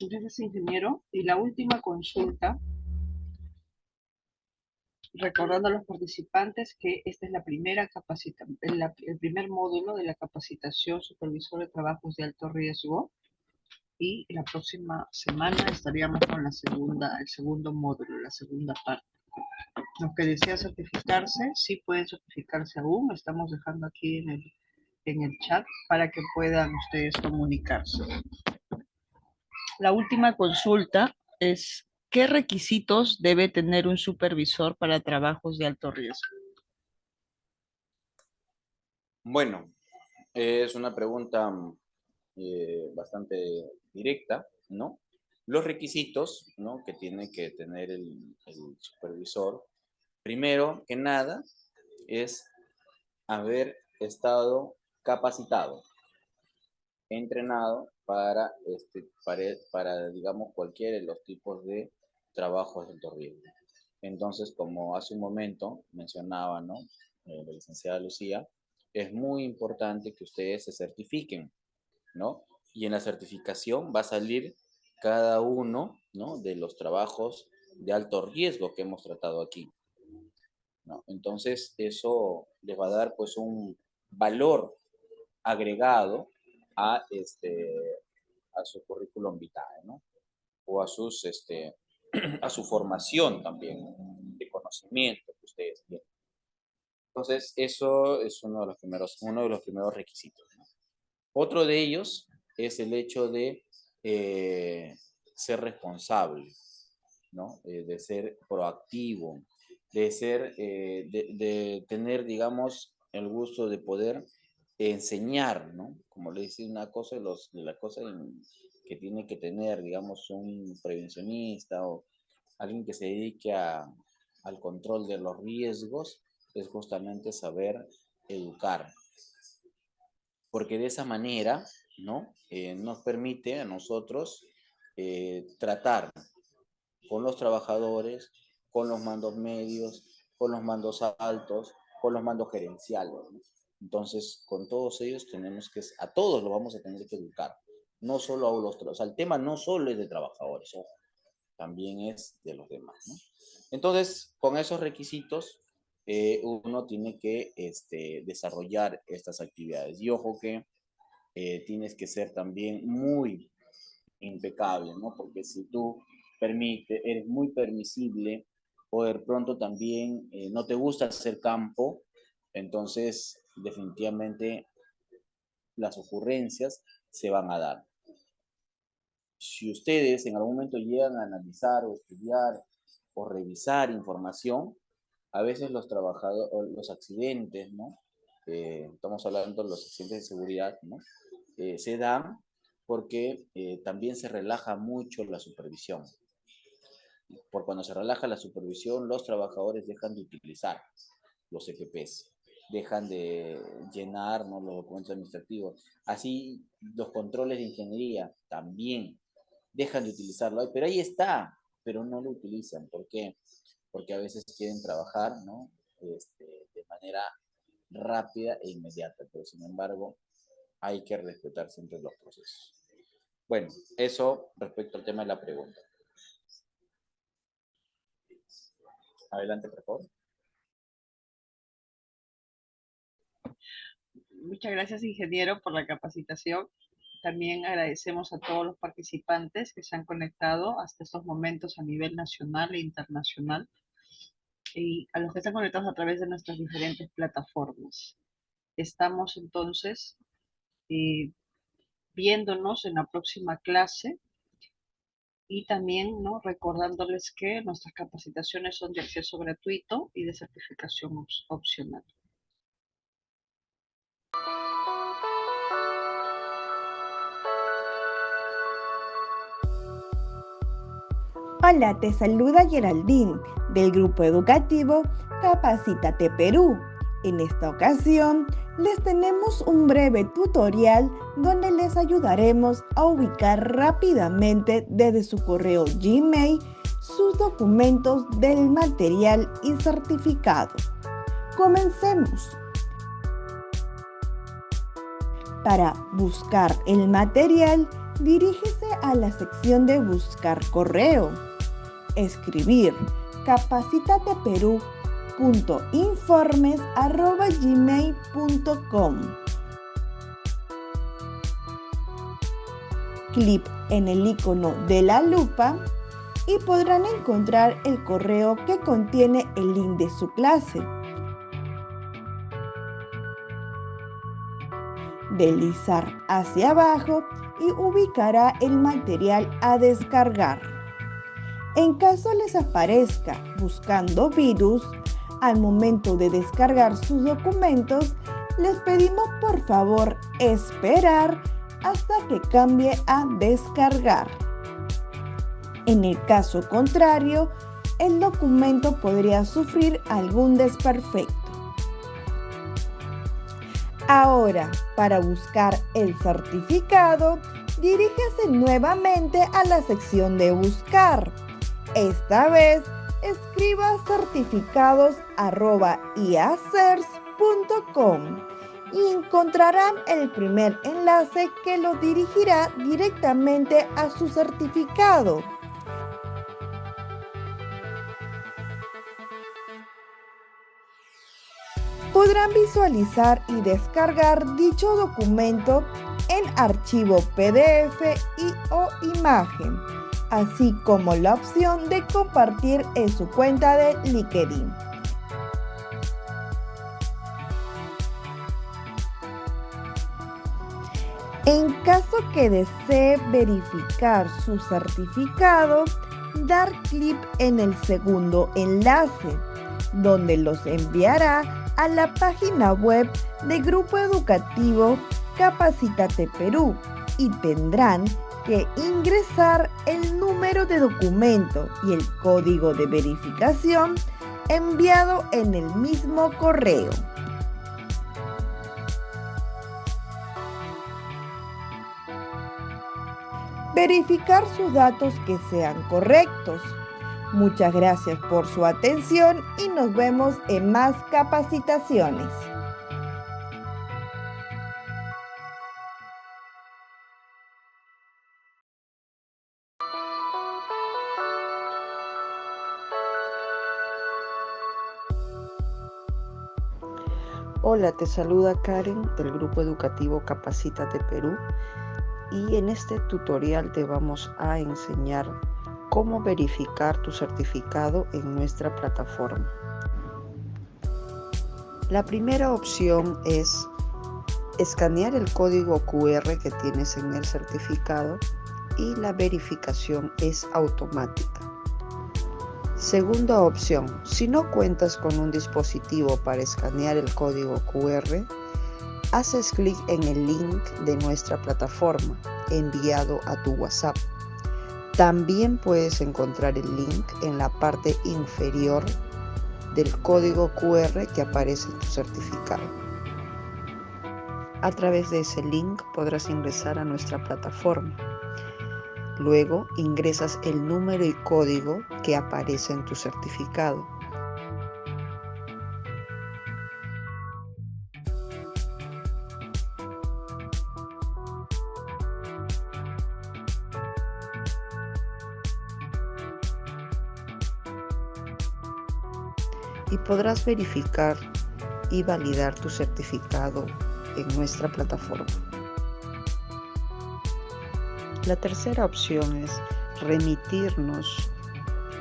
Gracias, ingeniero. Y la última consulta, recordando a los participantes que esta es la primera el primer módulo de la capacitación supervisor de trabajos de alto riesgo, y la próxima semana estaríamos con el segundo módulo, la segunda parte. Los que desean certificarse, sí pueden certificarse aún. Estamos dejando aquí en el chat para que puedan ustedes comunicarse. La última consulta es, ¿qué requisitos debe tener un supervisor para trabajos de alto riesgo? Bueno, es una pregunta bastante directa, ¿no? Los requisitos, ¿no?, que tiene que tener el supervisor, primero que nada, es haber estado capacitado, entrenado para, digamos, cualquiera de los tipos de trabajos de alto riesgo. Entonces, como hace un momento mencionaba, ¿no?, la licenciada Lucía, es muy importante que ustedes se certifiquen, ¿no? Y en la certificación va a salir cada uno, ¿no?, de los trabajos de alto riesgo que hemos tratado aquí, ¿no? Entonces, eso les va a dar pues un valor agregado a, a su currículum vitae, ¿no? O a a su formación también de conocimiento que ustedes tienen. Entonces, eso es uno de los primeros requisitos, ¿no? Otro de ellos es el hecho de ser responsable, ¿no? De ser proactivo, de tener, digamos, el gusto de poder enseñar, ¿no? Como le dice una cosa de la cosa que tiene que tener, digamos, un prevencionista o alguien que se dedique al control de los riesgos, es justamente saber educar. Porque de esa manera, ¿no?, nos permite a nosotros tratar con los trabajadores, con los mandos medios, con los mandos altos, con los mandos gerenciales, ¿no? Entonces, con todos ellos a todos los vamos a tener que educar, no solo a los trabajadores. O sea, el tema no solo es de trabajadores, ojo, también es de los demás, ¿no? Entonces, con esos requisitos, uno tiene que desarrollar estas actividades. Y ojo que tienes que ser también muy impecable, ¿no? Porque si tú eres muy permisible o de pronto también no te gusta hacer campo, entonces definitivamente las ocurrencias se van a dar. Si ustedes en algún momento llegan a analizar o estudiar o revisar información, a veces los trabajadores, o los accidentes, ¿no? Estamos hablando de los accidentes de seguridad, ¿no? Se dan porque también se relaja mucho la supervisión. Por cuando se relaja la supervisión, los trabajadores dejan de utilizar los EPPs, dejan de llenar, ¿no?, los documentos administrativos. Así, los controles de ingeniería también dejan de utilizarlo. Pero ahí está, pero no lo utilizan. ¿Por qué? Porque a veces quieren trabajar, ¿no?, de manera rápida e inmediata, pero sin embargo hay que respetar siempre los procesos. Bueno, eso respecto al tema de la pregunta. Adelante, por favor. Muchas gracias, ingeniero, por la capacitación. También agradecemos a todos los participantes que se han conectado hasta estos momentos a nivel nacional e internacional, y a los que están conectados a través de nuestras diferentes plataformas. Estamos entonces viéndonos en la próxima clase Y también, ¿no?, recordándoles que nuestras capacitaciones son de acceso gratuito y de certificación opcional. Hola, te saluda Geraldine del grupo educativo Capacítate Perú. En esta ocasión les tenemos un breve tutorial donde les ayudaremos a ubicar rápidamente desde su correo Gmail sus documentos del material y certificado. Comencemos. Para buscar el material, dirígese a la sección de Buscar correo. Escribir capacitateperú.informes@gmail.com. Clic en el icono de la lupa y podrán encontrar el correo que contiene el link de su clase. Deslizar hacia abajo y ubicará el material a descargar. En caso les aparezca buscando virus, al momento de descargar sus documentos, les pedimos por favor esperar hasta que cambie a descargar. En el caso contrario, el documento podría sufrir algún desperfecto. Ahora, para buscar el certificado, dirígase nuevamente a la sección de Buscar. Esta vez, escriba certificados@iacers.com y encontrarán el primer enlace que los dirigirá directamente a su certificado. Podrán visualizar y descargar dicho documento en archivo PDF o imagen, así como la opción de compartir en su cuenta de LinkedIn. En caso que desee verificar su certificado, dar clic en el segundo enlace, donde los enviará a la página web del Grupo Educativo Capacítate Perú y tendrán que ingresar el número de documento y el código de verificación enviado en el mismo correo. Verificar sus datos que sean correctos. Muchas gracias por su atención y nos vemos en más capacitaciones. Hola, te saluda Karen del Grupo Educativo Capacítate Perú y en este tutorial te vamos a enseñar cómo verificar tu certificado en nuestra plataforma. La primera opción es escanear el código QR que tienes en el certificado y la verificación es automática. Segunda opción, si no cuentas con un dispositivo para escanear el código QR, haces clic en el link de nuestra plataforma enviado a tu WhatsApp. También puedes encontrar el link en la parte inferior del código QR que aparece en tu certificado. A través de ese link podrás ingresar a nuestra plataforma. Luego ingresas el número y código que aparece en tu certificado. Y podrás verificar y validar tu certificado en nuestra plataforma. La tercera opción es remitirnos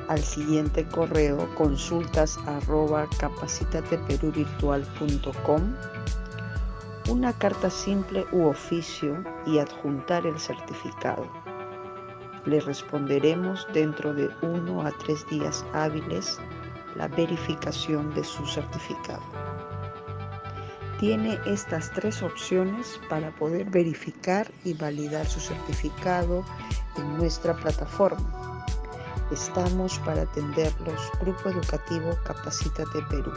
al siguiente correo consultas@capacitateperuvirtual.com una carta simple u oficio y adjuntar el certificado. Le responderemos dentro de 1 a 3 días hábiles la verificación de su certificado. Tiene estas 3 opciones para poder verificar y validar su certificado en nuestra plataforma. Estamos para atenderlos. Grupo Educativo Capacítate Perú.